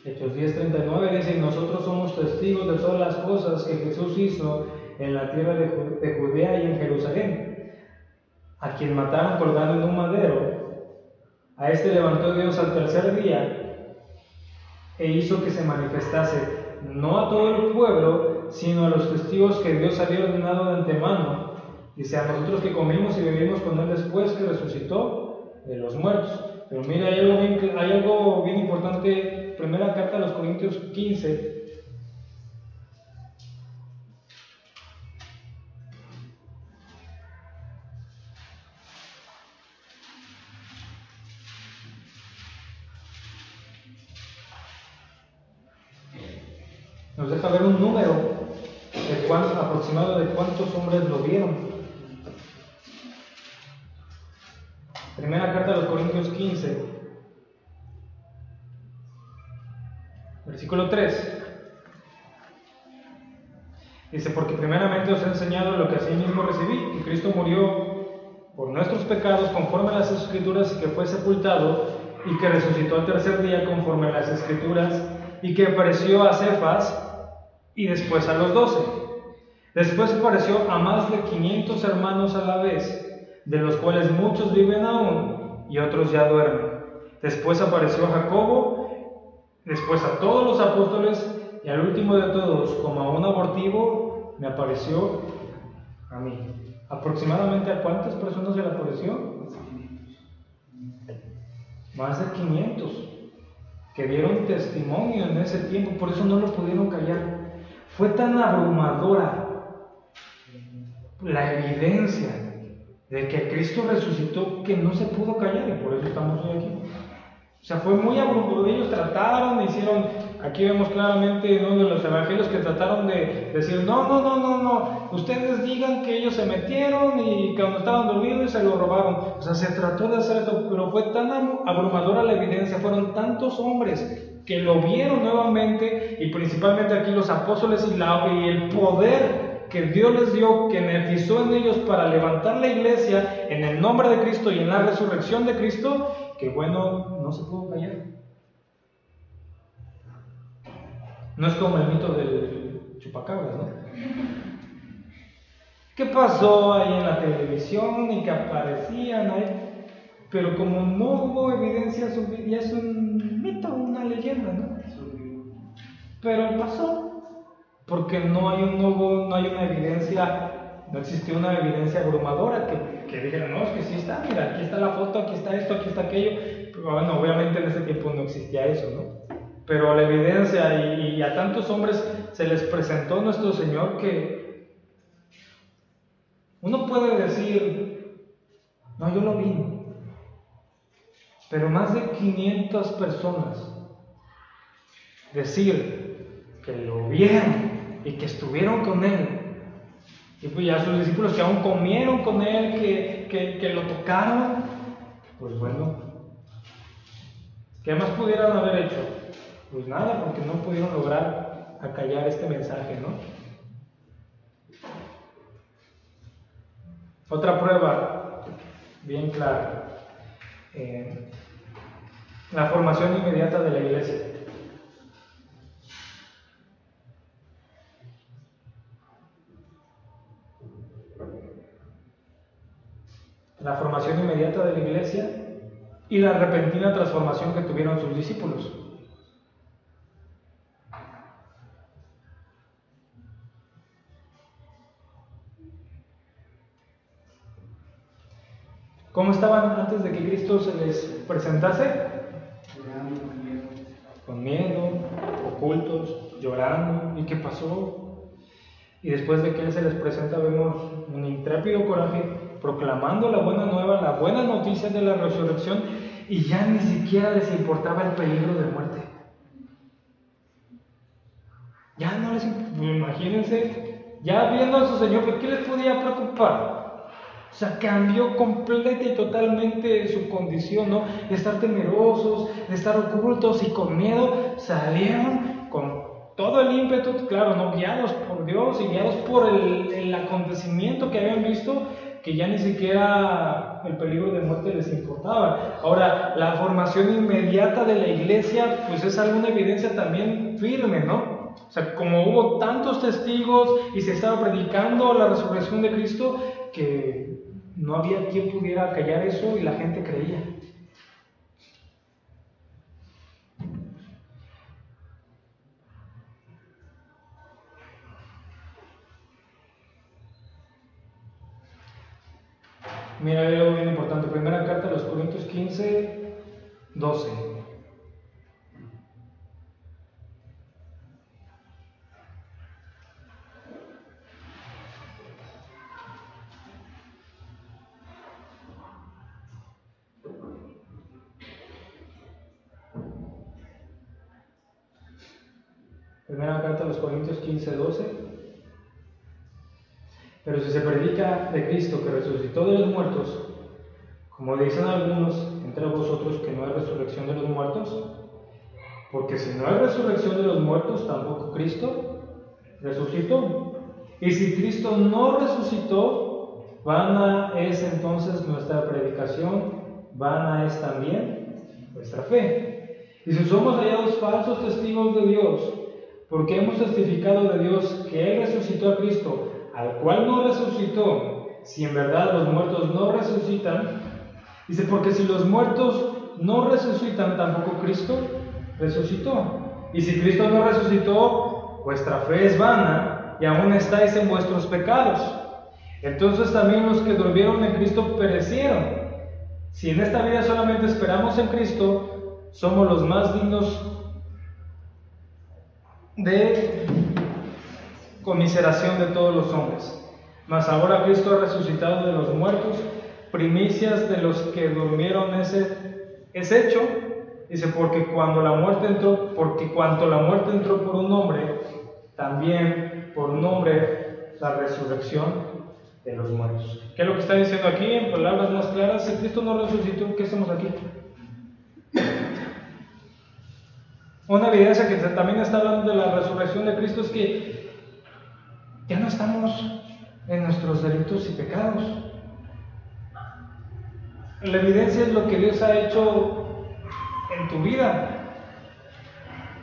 Hechos 10:39 dice, nosotros somos testigos de todas las cosas que Jesús hizo en la tierra de Judea y en Jerusalén, a quien mataron colgado en un madero. A este levantó Dios al tercer día e hizo que se manifestase no a todo el pueblo, sino a los testigos que Dios había ordenado de antemano. Dice, a nosotros que comimos y bebimos con él después que resucitó de los muertos. Pero mira, hay algo bien importante. Primera carta a los Corintios 15. Nos deja ver un número aproximado de cuántos hombres lo vieron. Primera carta a los Corintios 15, versículo 3. Dice, porque primeramente os he enseñado lo que asimismo recibí, que Cristo murió por nuestros pecados conforme a las Escrituras, y que fue sepultado, y que resucitó al tercer día conforme a las Escrituras, y que apareció a Cefas y después a los 12. Después apareció a más de 500 hermanos a la vez, de los cuales muchos viven aún y otros ya duermen. Después apareció a Jacobo, después a todos los apóstoles, y al último de todos, como a un abortivo, me apareció a mí. ¿Aproximadamente a cuántas personas se le apareció? Más de 500 que dieron testimonio en ese tiempo, por eso no lo pudieron callar. Fue tan abrumadora la evidencia de que Cristo resucitó que no se pudo callar, y por eso estamos hoy aquí. O sea, fue muy abrumador. Ellos trataron, aquí vemos claramente en uno de los evangelios que trataron de decir, no, ustedes digan que ellos se metieron y cuando estaban dormidos y se lo robaron. O sea, se trató de hacer esto, pero fue tan abrumadora la evidencia, fueron tantos hombres que lo vieron nuevamente, y principalmente aquí los apóstoles y el poder que Dios les dio, que energizó en ellos para levantar la iglesia en el nombre de Cristo y en la resurrección de Cristo, que bueno, no se pudo callar. No es como el mito del chupacabras, ¿no? ¿Qué pasó ahí en la televisión y que aparecían ahí? Pero como no hubo evidencia, ya es un mito, una leyenda, ¿no? Pero pasó, porque no hay una evidencia, no existió una evidencia abrumadora que dijera, no, es que sí está, mira, aquí está la foto, aquí está esto, aquí está aquello. Pero bueno, obviamente en ese tiempo no existía eso, ¿no? Pero la evidencia, y a tantos hombres se les presentó nuestro Señor que uno puede decir, no, yo lo vi, pero más de 500 personas decir que lo vieron y que estuvieron con Él, y pues ya sus discípulos que aún comieron con Él, que lo tocaron, pues bueno, ¿qué más pudieran haber hecho? Pues nada, porque no pudieron lograr acallar este mensaje, ¿no? Otra prueba bien clara, la formación inmediata de la iglesia. La formación inmediata de la iglesia y la repentina transformación que tuvieron sus discípulos. ¿Cómo estaban antes de que Cristo se les presentase? Llorando con miedo. Con miedo, ocultos, llorando. ¿Y qué pasó? Y después de que Él se les presenta, vemos un intrépido coraje proclamando la buena nueva, la buena noticia de la resurrección, y ya ni siquiera les importaba el peligro de muerte. Ya no les imagínense, ya viendo a su Señor, ¿qué les podía preocupar? O sea, cambió completa y totalmente su condición, ¿no? De estar temerosos, de estar ocultos y con miedo, salieron con todo el ímpetu, claro, no guiados por Dios y guiados por el acontecimiento que habían visto, que ya ni siquiera el peligro de muerte les importaba. Ahora, la formación inmediata de la iglesia, pues es alguna evidencia también firme, ¿no? O sea, como hubo tantos testigos y se estaba predicando la resurrección de Cristo, que no había quien pudiera callar eso y la gente creía. Mira, hay algo bien importante. Primera carta a los Corintios 15, 12. Primera carta a los Corintios 15, 12. Pero si se predica de Cristo que resucitó de los muertos, como dicen algunos entre vosotros que no hay resurrección de los muertos, porque si no hay resurrección de los muertos, tampoco Cristo resucitó. Y si Cristo no resucitó, vana es entonces nuestra predicación, vana es también nuestra fe. Y si somos hallados falsos testigos de Dios, porque hemos testificado de Dios que Él resucitó a Cristo, al cual no resucitó, si en verdad los muertos no resucitan, dice, porque si los muertos no resucitan, tampoco Cristo resucitó. Y si Cristo no resucitó, vuestra fe es vana y aún estáis en vuestros pecados. Entonces también los que durmieron en Cristo perecieron. Si en esta vida solamente esperamos en Cristo, somos los más dignos de conmiseración de todos los hombres. Mas ahora Cristo ha resucitado de los muertos, primicias de los que durmieron es hecho. Dice, porque cuanto la muerte entró por un hombre, también por un hombre la resurrección de los muertos. ¿Qué es lo que está diciendo aquí? En palabras más claras, si Cristo no resucitó, ¿qué hacemos aquí? Una evidencia que también está hablando de la resurrección de Cristo es que ya no estamos en nuestros delitos y pecados. La evidencia es lo que Dios ha hecho en tu vida.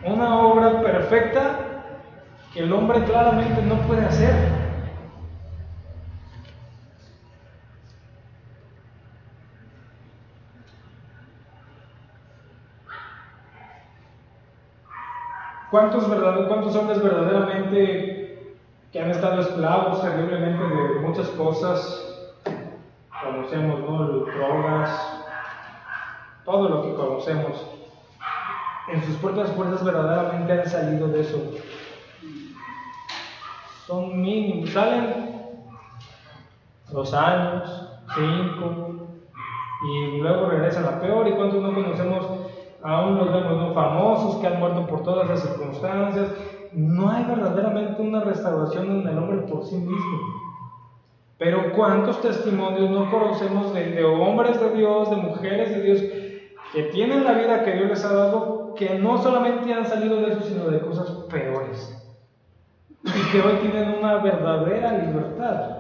Una obra perfecta que el hombre claramente no puede hacer. ¿Cuántos hombres verdaderamente que han estado esclavos terriblemente de muchas cosas, conocemos, ¿no? Drogas, todo lo que conocemos, en sus propias fuerzas verdaderamente han salido de eso? Son mínimos, salen 2 años, 5, y luego regresan a peor. ¿Y cuántos no conocemos? Aún los vemos, ¿no? Famosos que han muerto por todas las circunstancias. No hay verdaderamente una restauración en el hombre por sí mismo. Pero ¿cuántos testimonios no conocemos de hombres de Dios, de mujeres de Dios, que tienen la vida que Dios les ha dado, que no solamente han salido de eso, sino de cosas peores? Y que hoy tienen una verdadera libertad.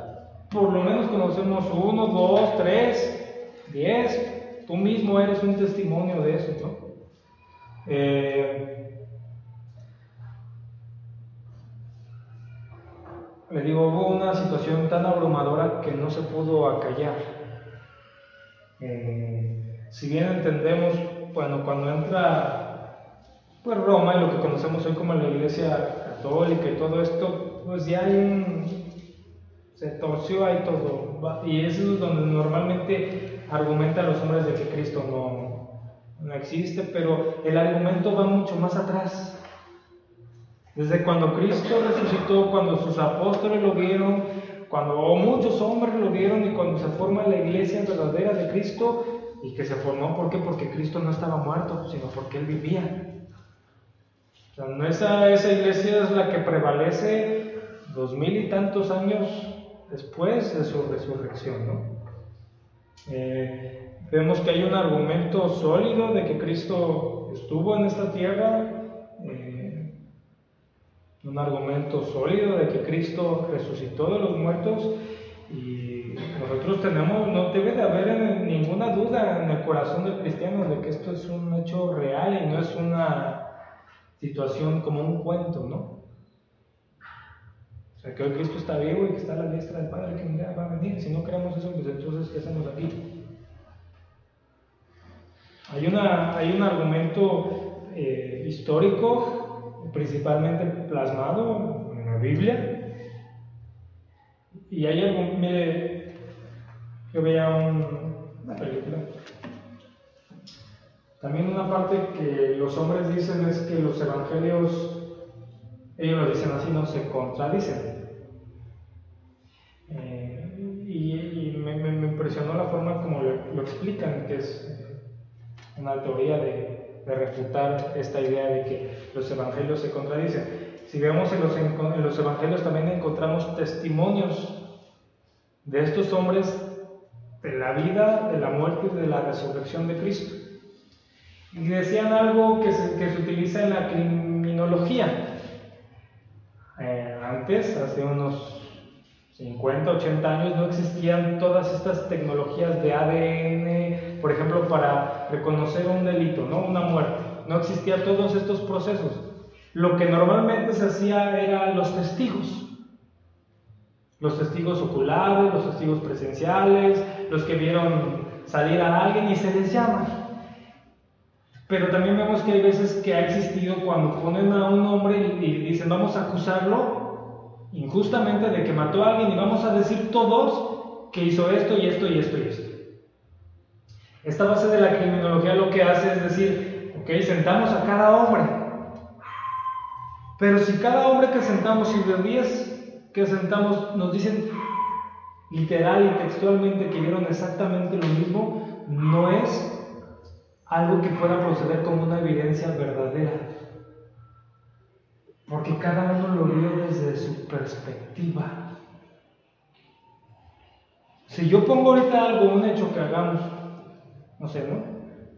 Por lo menos conocemos 1, 2, 3, 10. Tú mismo eres un testimonio de eso, ¿no? Le digo, hubo una situación tan abrumadora que no se pudo acallar. Si bien entendemos, bueno, cuando entra pues Roma y lo que conocemos hoy como la Iglesia Católica y todo esto, pues ya se torció ahí todo, y eso es donde normalmente argumentan los hombres de que Cristo no existe, pero el argumento va mucho más atrás. Desde cuando Cristo resucitó, cuando sus apóstoles lo vieron, cuando muchos hombres lo vieron, y cuando se forma la iglesia verdadera de Cristo, y que se formó, ¿por qué? Porque Cristo no estaba muerto, sino porque Él vivía. O sea, no esa iglesia es la que prevalece 2000 y tantos años después de su resurrección, ¿no? Vemos que hay un argumento sólido de que Cristo estuvo en esta tierra, un argumento sólido de que Cristo resucitó de los muertos, y nosotros no debe de haber ninguna duda en el corazón del cristiano de que esto es un hecho real y no es una situación como un cuento, ¿no? O sea, que hoy Cristo está vivo y que está a la diestra del Padre, que un día va a venir. Si no creemos eso, pues entonces, ¿qué hacemos aquí? Hay un argumento histórico, principalmente plasmado en la Biblia, y hay algo, mire, yo veía una película, también una parte que los hombres dicen es que los evangelios, ellos lo dicen así, no se contradicen. Y me impresionó la forma como lo explican, que es una teoría de refutar esta idea de que los evangelios se contradicen. Si vemos en los evangelios también encontramos testimonios de estos hombres de la vida, de la muerte y de la resurrección de Cristo. Y decían algo que se utiliza en la criminología. Antes, hace unos 50, 80 años, no existían todas estas tecnologías de ADN, por ejemplo, para reconocer un delito, ¿no? Una muerte. No existían todos estos procesos. Lo que normalmente se hacía eran los testigos oculares, los testigos presenciales, los que vieron salir a alguien y se les llama. Pero también vemos que hay veces que ha existido cuando ponen a un hombre y dicen vamos a acusarlo injustamente de que mató a alguien y vamos a decir todos que hizo esto y esto y esto y esto. Esta base de la criminología lo que hace es decir, ok, sentamos a cada hombre, pero si cada hombre que sentamos y de 10 que sentamos nos dicen literal y textualmente que vieron exactamente lo mismo, no es algo que pueda proceder como una evidencia verdadera, porque cada uno lo vio desde su perspectiva. Si yo pongo ahorita algo, un hecho que hagamos, no sé, ¿no?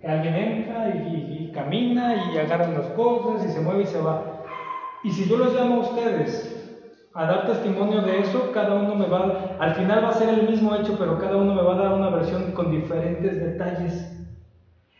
Que alguien entra y camina y agarra las cosas y se mueve y se va. Y si yo los llamo a ustedes a dar testimonio de eso, cada uno al final va a ser el mismo hecho, pero cada uno me va a dar una versión con diferentes detalles.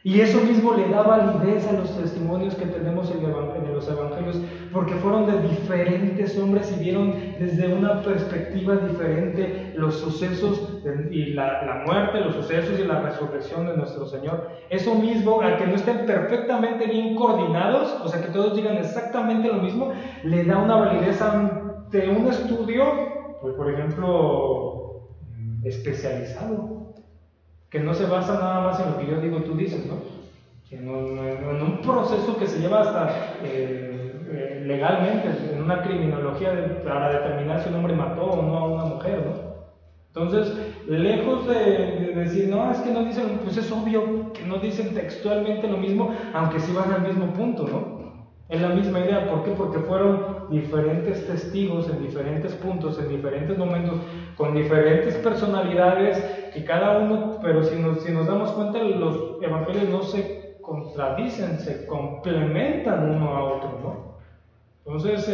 Y eso mismo le da validez a los testimonios que tenemos en los evangelios, porque fueron de diferentes hombres y vieron desde una perspectiva diferente los sucesos y la muerte, los sucesos y la resurrección de nuestro Señor. Eso mismo, al que no estén perfectamente bien coordinados, o sea, que todos digan exactamente lo mismo, le da una validez ante un estudio, pues por ejemplo, especializado, que no se basa nada más en lo que yo digo, tú dices, ¿no? En un proceso que se lleva hasta legalmente, en una criminología para determinar si un hombre mató o no a una mujer, ¿no? Entonces, lejos de decir, no, es que no dicen, pues es obvio que no dicen textualmente lo mismo, aunque sí van al mismo punto, ¿no? Es la misma idea. ¿Por qué? Porque fueron diferentes testigos en diferentes puntos, en diferentes momentos, con diferentes personalidades, que cada uno, pero si nos damos cuenta, los evangelios no se contradicen, se complementan uno a otro, ¿no? Entonces,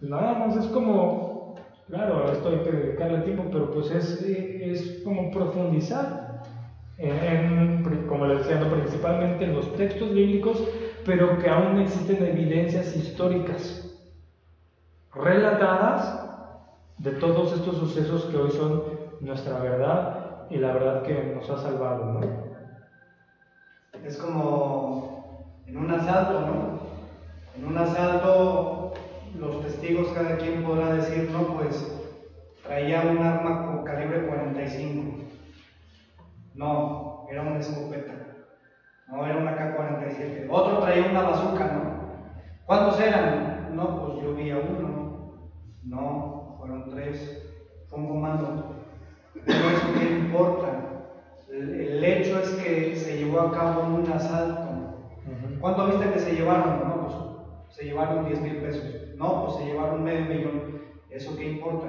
pues nada más es como, claro, a esto hay que dedicarle tiempo, pero pues es como profundizar como les decía, ¿no? Principalmente en los textos bíblicos, pero que aún existen evidencias históricas relatadas de todos estos sucesos que hoy son nuestra verdad y la verdad que nos ha salvado, ¿no? Es como en un asalto, ¿no? En un asalto, los testigos, cada quien podrá decir, no, pues traía un arma con calibre 45. No, era una escopeta. No, era una K-47. Otro traía una bazooka, ¿no? ¿Cuántos eran? No, pues yo vi a uno. No, fueron 3. Fue un comando. Pero eso qué importa. El hecho es que se llevó a cabo un asalto. ¿Cuánto viste que se llevaron? No, pues se llevaron 10,000 pesos. No, pues se llevaron $500,000. ¿Eso qué importa?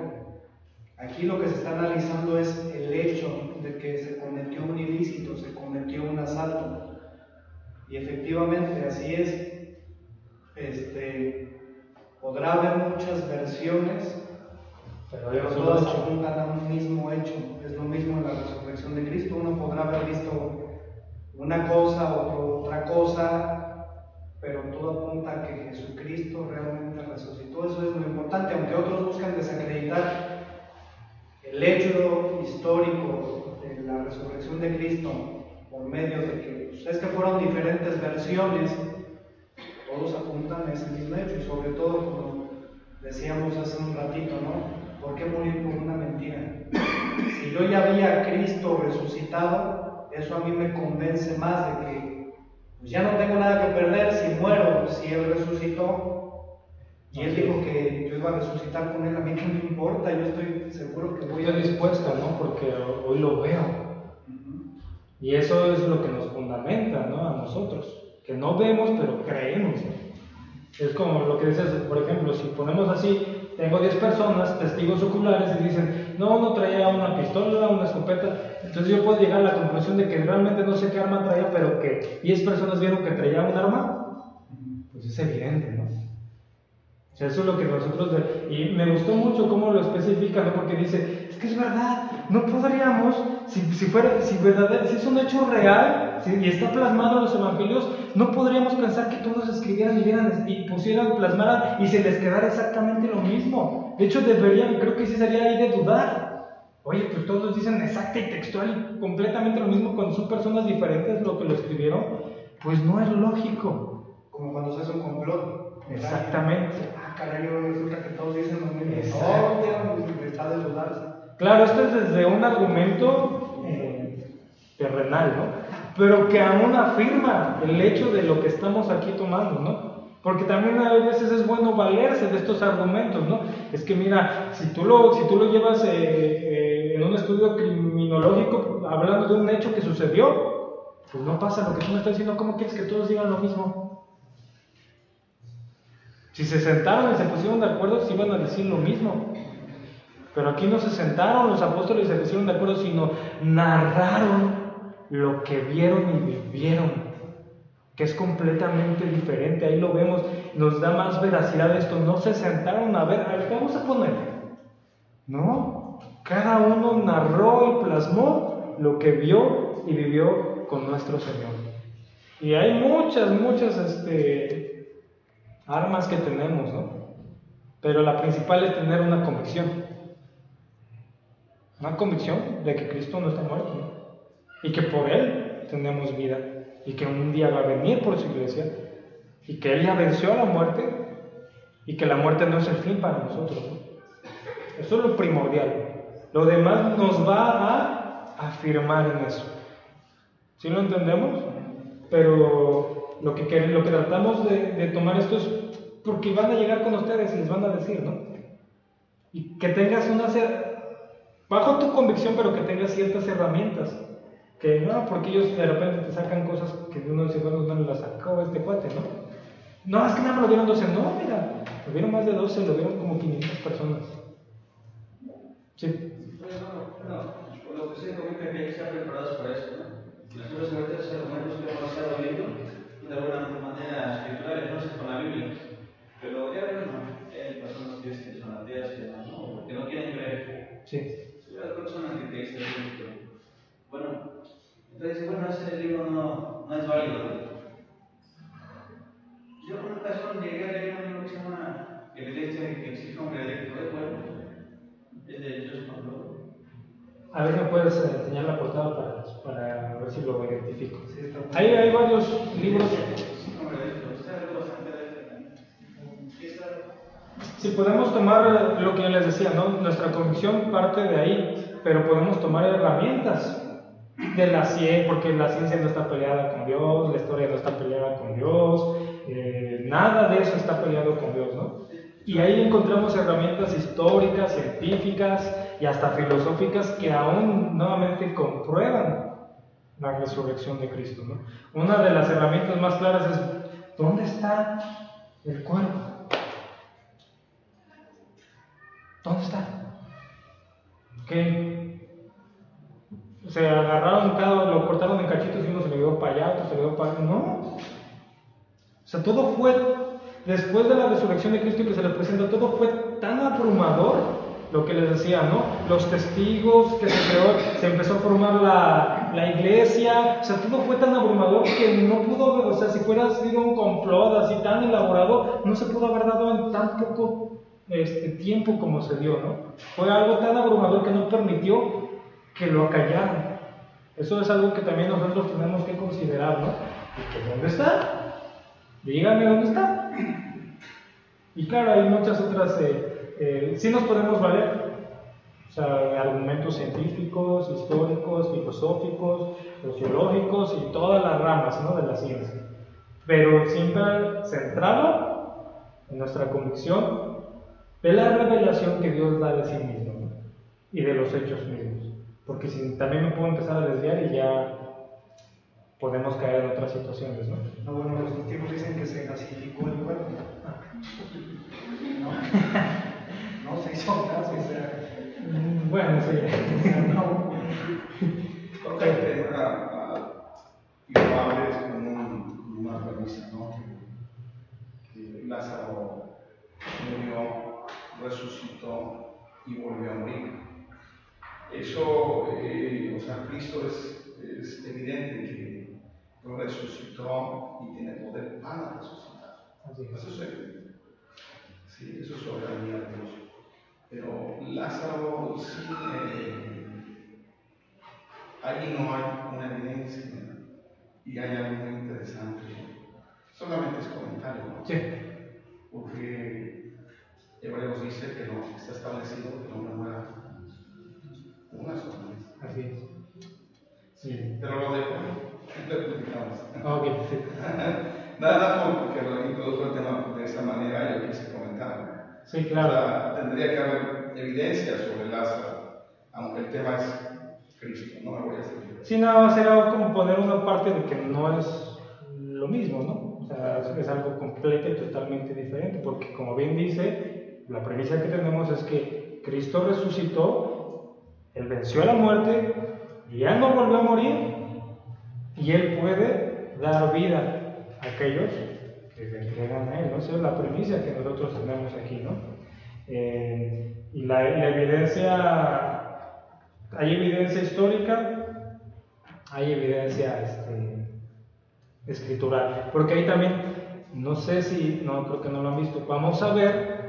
Aquí lo que se está analizando es el hecho de que se cometió un ilícito, se cometió un asalto. Y efectivamente así es. Podrá haber muchas versiones, pero todas apuntan a un mismo hecho. Es lo mismo en la resurrección de Cristo. Uno podrá haber visto una cosa, otra cosa, pero todo apunta a que Jesucristo realmente resucitó. Eso es lo importante, aunque otros buscan desacreditar el hecho histórico de la resurrección de Cristo por medio de que es que fueron diferentes versiones. Todos apuntan a ese mismo hecho, y sobre todo, como decíamos hace un ratito, ¿no? ¿Por qué morir por una mentira? Si yo ya vi a Cristo resucitado, eso a mí me convence más de que pues ya no tengo nada que perder si muero, si Él resucitó, y Él dijo que yo iba a resucitar con Él. A mí qué me importa, yo estoy seguro que voy a... Estoy dispuesto, ¿no? Porque hoy lo veo. Y eso es lo que nos fundamenta, ¿no? A nosotros. Que no vemos, pero creemos. Es como lo que dices, por ejemplo, si ponemos así, tengo 10 personas, testigos oculares, y dicen, no traía una pistola, una escopeta, entonces yo puedo llegar a la conclusión de que realmente no sé qué arma traía, pero que 10 personas vieron que traía un arma, pues es evidente, ¿no? O sea, eso es lo que nosotros... Y me gustó mucho cómo lo especifica, ¿no? Porque dice, es que es verdad, no podríamos, si es un hecho real, y está plasmado en los evangelios, no podríamos pensar que todos escribieran y pusieran, plasmaran, y se les quedara exactamente lo mismo. De hecho, creo que sí sería ahí de dudar. Oye, pues todos dicen exacta y textual y completamente lo mismo cuando son personas diferentes lo que lo escribieron. Pues no es lógico. Como cuando se hace un complot. Exactamente. Caray, resulta que todos dicen lo mismo. No, está de dudarse. Claro, esto es desde un argumento terrenal, ¿no? Pero que aún afirma el hecho de lo que estamos aquí tomando, ¿no? Porque también a veces es bueno valerse de estos argumentos, ¿no? Es que mira, si tú lo llevas en un estudio criminológico, hablando de un hecho que sucedió, pues no pasa lo que tú me estás diciendo. ¿Cómo quieres que todos digan lo mismo? Si se sentaron y se pusieron de acuerdo, sí iban a decir lo mismo. Pero aquí no se sentaron los apóstoles y se pusieron de acuerdo, sino narraron lo que vieron y vivieron, que es completamente diferente. Ahí lo vemos, nos da más veracidad esto. No se sentaron a ver, ¿qué vamos a poner? No, cada uno narró y plasmó lo que vio y vivió con nuestro Señor. Y hay muchas armas que tenemos, ¿no? Pero la principal es tener una convicción. Una convicción de que Cristo no está muerto, ¿no? Y que por Él tenemos vida. Y que un día va a venir por su iglesia. Y que Él ya venció a la muerte. Y que la muerte no es el fin para nosotros, ¿no? Eso es lo primordial. Lo demás nos va a afirmar en eso. ¿Sí lo entendemos? Pero lo que tratamos de tomar esto es porque van a llegar con ustedes y les van a decir, ¿no? Y que tengas bajo tu convicción, pero que tengas ciertas herramientas. Que no, porque ellos de repente te sacan cosas que uno dice, bueno, no las sacó este cuate, ¿no? No, es que nada más lo vieron 12. No, mira, lo vieron más de 12, lo vieron como 500 personas. Sí. Bueno, por lo que se comenta que hay que estar preparados para eso, ¿no? Las cosas muertas, argumentos que hemos estado viendo, de alguna manera escriturales, no sé, con la Biblia. Pero ya vemos, ¿no? Hay personas que son ateas y demás, ¿no? Que no quieren creer. Sí. Hay personas que te pero bueno, entonces, bueno, ese libro no es válido, ¿no? Yo por una ocasión llegué a leer un libro que se llama Evidencia de que existe un veredicto de bueno. Es de Joseph Campbell. A ver, ¿me puedes enseñar la portada para ver si lo identifico? Sí, hay varios libros. Si podemos tomar lo que yo les decía, ¿no? Nuestra convicción parte de ahí, pero podemos tomar herramientas de la ciencia, porque la ciencia no está peleada con Dios, la historia no está peleada con Dios, nada de eso está peleado con Dios, ¿no? Y ahí encontramos herramientas históricas, científicas y hasta filosóficas que aún nuevamente comprueban la resurrección de Cristo, ¿no? Una de las herramientas más claras es, ¿dónde está el cuerpo? ¿Dónde está? ¿Qué? Se agarraron, lo cortaron en cachitos y uno se le dio para allá, otro se le dio para allá. No. O sea, todo fue, después de la resurrección de Cristo que se le presenta, todo fue tan abrumador, lo que les decía, ¿no? Los testigos que se creó, se empezó a formar la iglesia, o sea, todo fue tan abrumador que no pudo haber, o sea, si fuera sido un complot así tan elaborado, no se pudo haber dado en tan poco tiempo como se dio, ¿no? Fue algo tan abrumador que no permitió que lo acallaran. Eso es algo que también nosotros tenemos que considerar, ¿no? ¿Y que dónde está? Dígame dónde está. Y claro, hay muchas otras, sí nos podemos valer, o sea, argumentos científicos, históricos, filosóficos, sociológicos y todas las ramas, ¿no? De la ciencia. Pero siempre centrado en nuestra convicción de la revelación que Dios da de sí mismo, ¿no? Y de los hechos mismos. Porque si también me puedo empezar a desviar y ya podemos caer en otras situaciones, ¿no? No, bueno, los científicos dicen que se gasificó el cuerpo. No se hizo caso, o sea. Bueno, sí. Igual es como una premisa, ¿no? Que Lázaro murió, resucitó y volvió a morir. Eso, o sea, Cristo es evidente que resucitó y tiene poder para resucitar. Eso es evidente. Sí, eso es soberanía de Dios. Pero Lázaro sí, ahí no hay una evidencia y hay algo muy interesante. Solamente es comentario, ¿no? Sí. Porque Hebreos dice que no está establecido que el hombre muera una sola vez. Así es. Sí. Pero lo dejo, le platicamos. Ok, sí. Nada, porque lo introdujo el tema de esa manera y yo quise comentarlo. Sí, claro. O sea, tendría que haber evidencia sobre Lázaro, aunque el tema es Cristo, no me voy a seguir. Sí, nada más era como poner una parte de que no es lo mismo, ¿no? O sea, es algo completo y totalmente diferente, porque como bien dice, la premisa que tenemos es que Cristo resucitó, Él venció a la muerte, y ya no volvió a morir, y Él puede dar vida a aquellos que se entregan a Él, ¿no? Esa es la premisa que nosotros tenemos aquí, ¿no? Y la evidencia, hay evidencia histórica, hay evidencia escritural, porque ahí también no sé si, no, creo que no lo han visto. Vamos a ver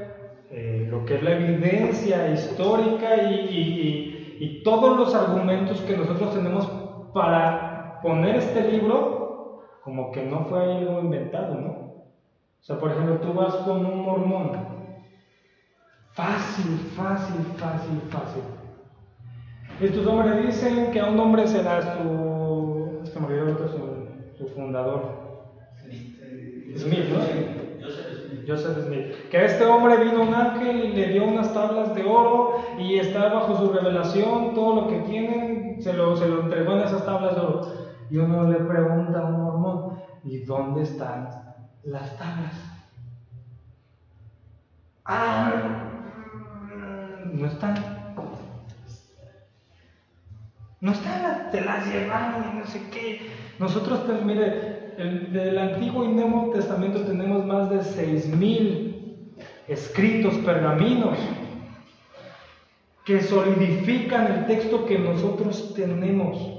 lo que es la evidencia histórica y todos los argumentos que nosotros tenemos para poner este libro como que no fue algo inventado, ¿no? O sea, por ejemplo, tú vas con un mormón. Fácil. Estos hombres dicen que a un hombre será se me olvidó su fundador. Smith, ¿no? Joseph Smith. Que a este hombre vino un ángel y le dio unas tablas de oro y está bajo su revelación, todo lo que tienen se lo entregó en esas tablas de oro. Y uno le pregunta a un mormón, ¿y dónde están las tablas? No están. No están, te las llevaron y no sé qué. Nosotros, pues mire, del Antiguo y Nuevo Testamento tenemos más de 6,000 escritos, pergaminos, que solidifican el texto que nosotros tenemos.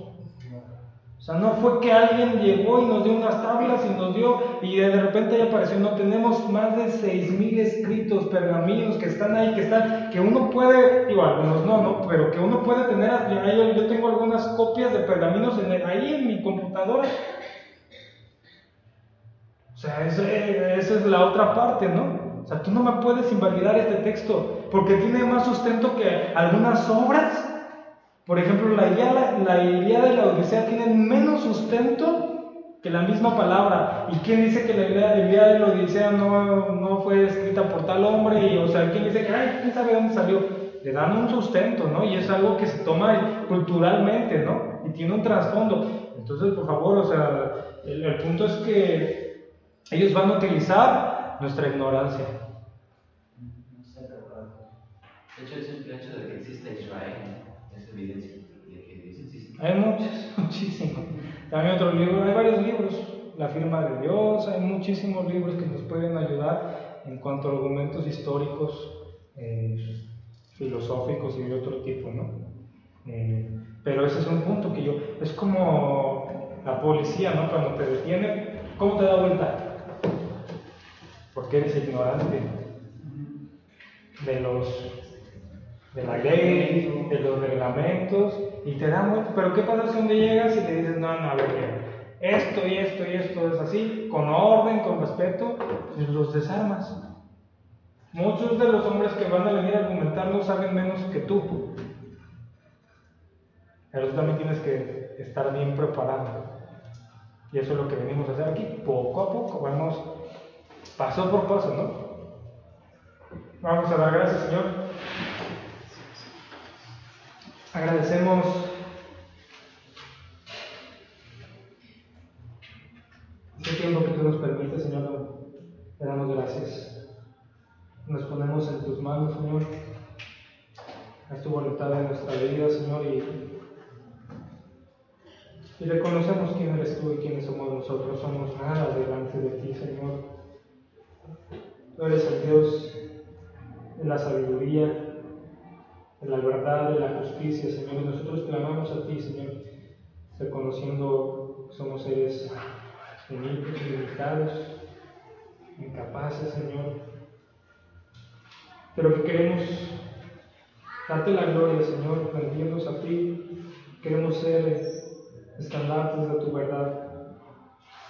O sea, no fue que alguien llegó y nos dio unas tablas y nos dio, y de repente ya apareció. No, tenemos más de 6,000 escritos, pergaminos que están ahí, que uno puede, digo, algunos no, pero que uno puede tener. Yo tengo algunas copias de pergaminos ahí en mi computadora. O sea, esa es la otra parte, ¿no? O sea, tú no me puedes invalidar este texto, porque tiene más sustento que algunas obras. Por ejemplo, la Ilíada y la Odisea tienen menos sustento que la misma palabra. ¿Y quién dice que la Ilíada y la Odisea no fue escrita por tal hombre? O sea, ¿quién dice que, quién sabe dónde salió? Le dan un sustento, ¿no? Y es algo que se toma culturalmente, ¿no? Y tiene un trasfondo. Entonces, por favor, o sea, el punto es que ellos van a utilizar nuestra ignorancia. De hecho, el simple hecho de que exista Israel es evidencia de que Dios existe. Hay muchísimos. También otros libros, hay varios libros, La firma de Dios, hay muchísimos libros que nos pueden ayudar en cuanto a argumentos históricos, filosóficos y de otro tipo, ¿no? Pero ese es un punto que es como la policía, ¿no? Cuando te detiene, ¿cómo te da vuelta? Porque eres ignorante de la ley, de los reglamentos, y te dan vuelta. Pero ¿qué pasa si un día llegas y te dices, no, a ver, esto y esto y esto es así, con orden, con respeto? Pues los desarmas. Muchos de los hombres que van a venir a argumentar no saben menos que tú. Pero tú también tienes que estar bien preparado. Y eso es lo que venimos a hacer aquí, poco a poco, vamos paso por paso, ¿no? Vamos a dar gracias, Señor. Agradecemos este tiempo que tú nos permites, Señor. Te damos gracias. Nos ponemos en tus manos, Señor. Haz tu voluntad en nuestra vida, Señor, y reconocemos quién eres tú y quiénes somos nosotros. Somos nada delante de ti, Señor. Tú eres el Dios de la sabiduría, de la verdad, de la justicia, Señor. Y nosotros clamamos a ti, Señor, reconociendo que somos seres finitos, limitados, incapaces, Señor, pero que queremos darte la gloria, Señor, rendirnos a ti. Queremos ser estandartes de tu verdad,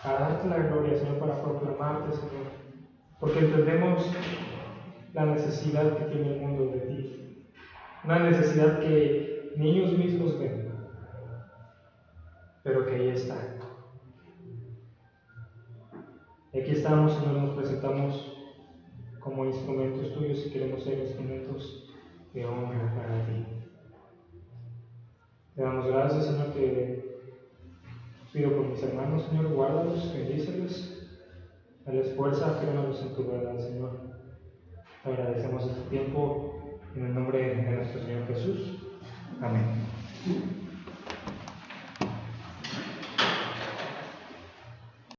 para darte la gloria, Señor, para proclamarte, Señor, porque entendemos la necesidad que tiene el mundo de ti, una necesidad que ni ellos mismos ven, pero que ahí está. Y aquí estamos, Señor, nos presentamos como instrumentos tuyos y queremos ser instrumentos de honra para ti. Te damos gracias, Señor, te pido por mis hermanos, Señor, guárdalos, bendícelos, dales fuerza, créanos en tu verdad, Señor. Te agradecemos este tiempo en el nombre de nuestro Señor Jesús. Amén.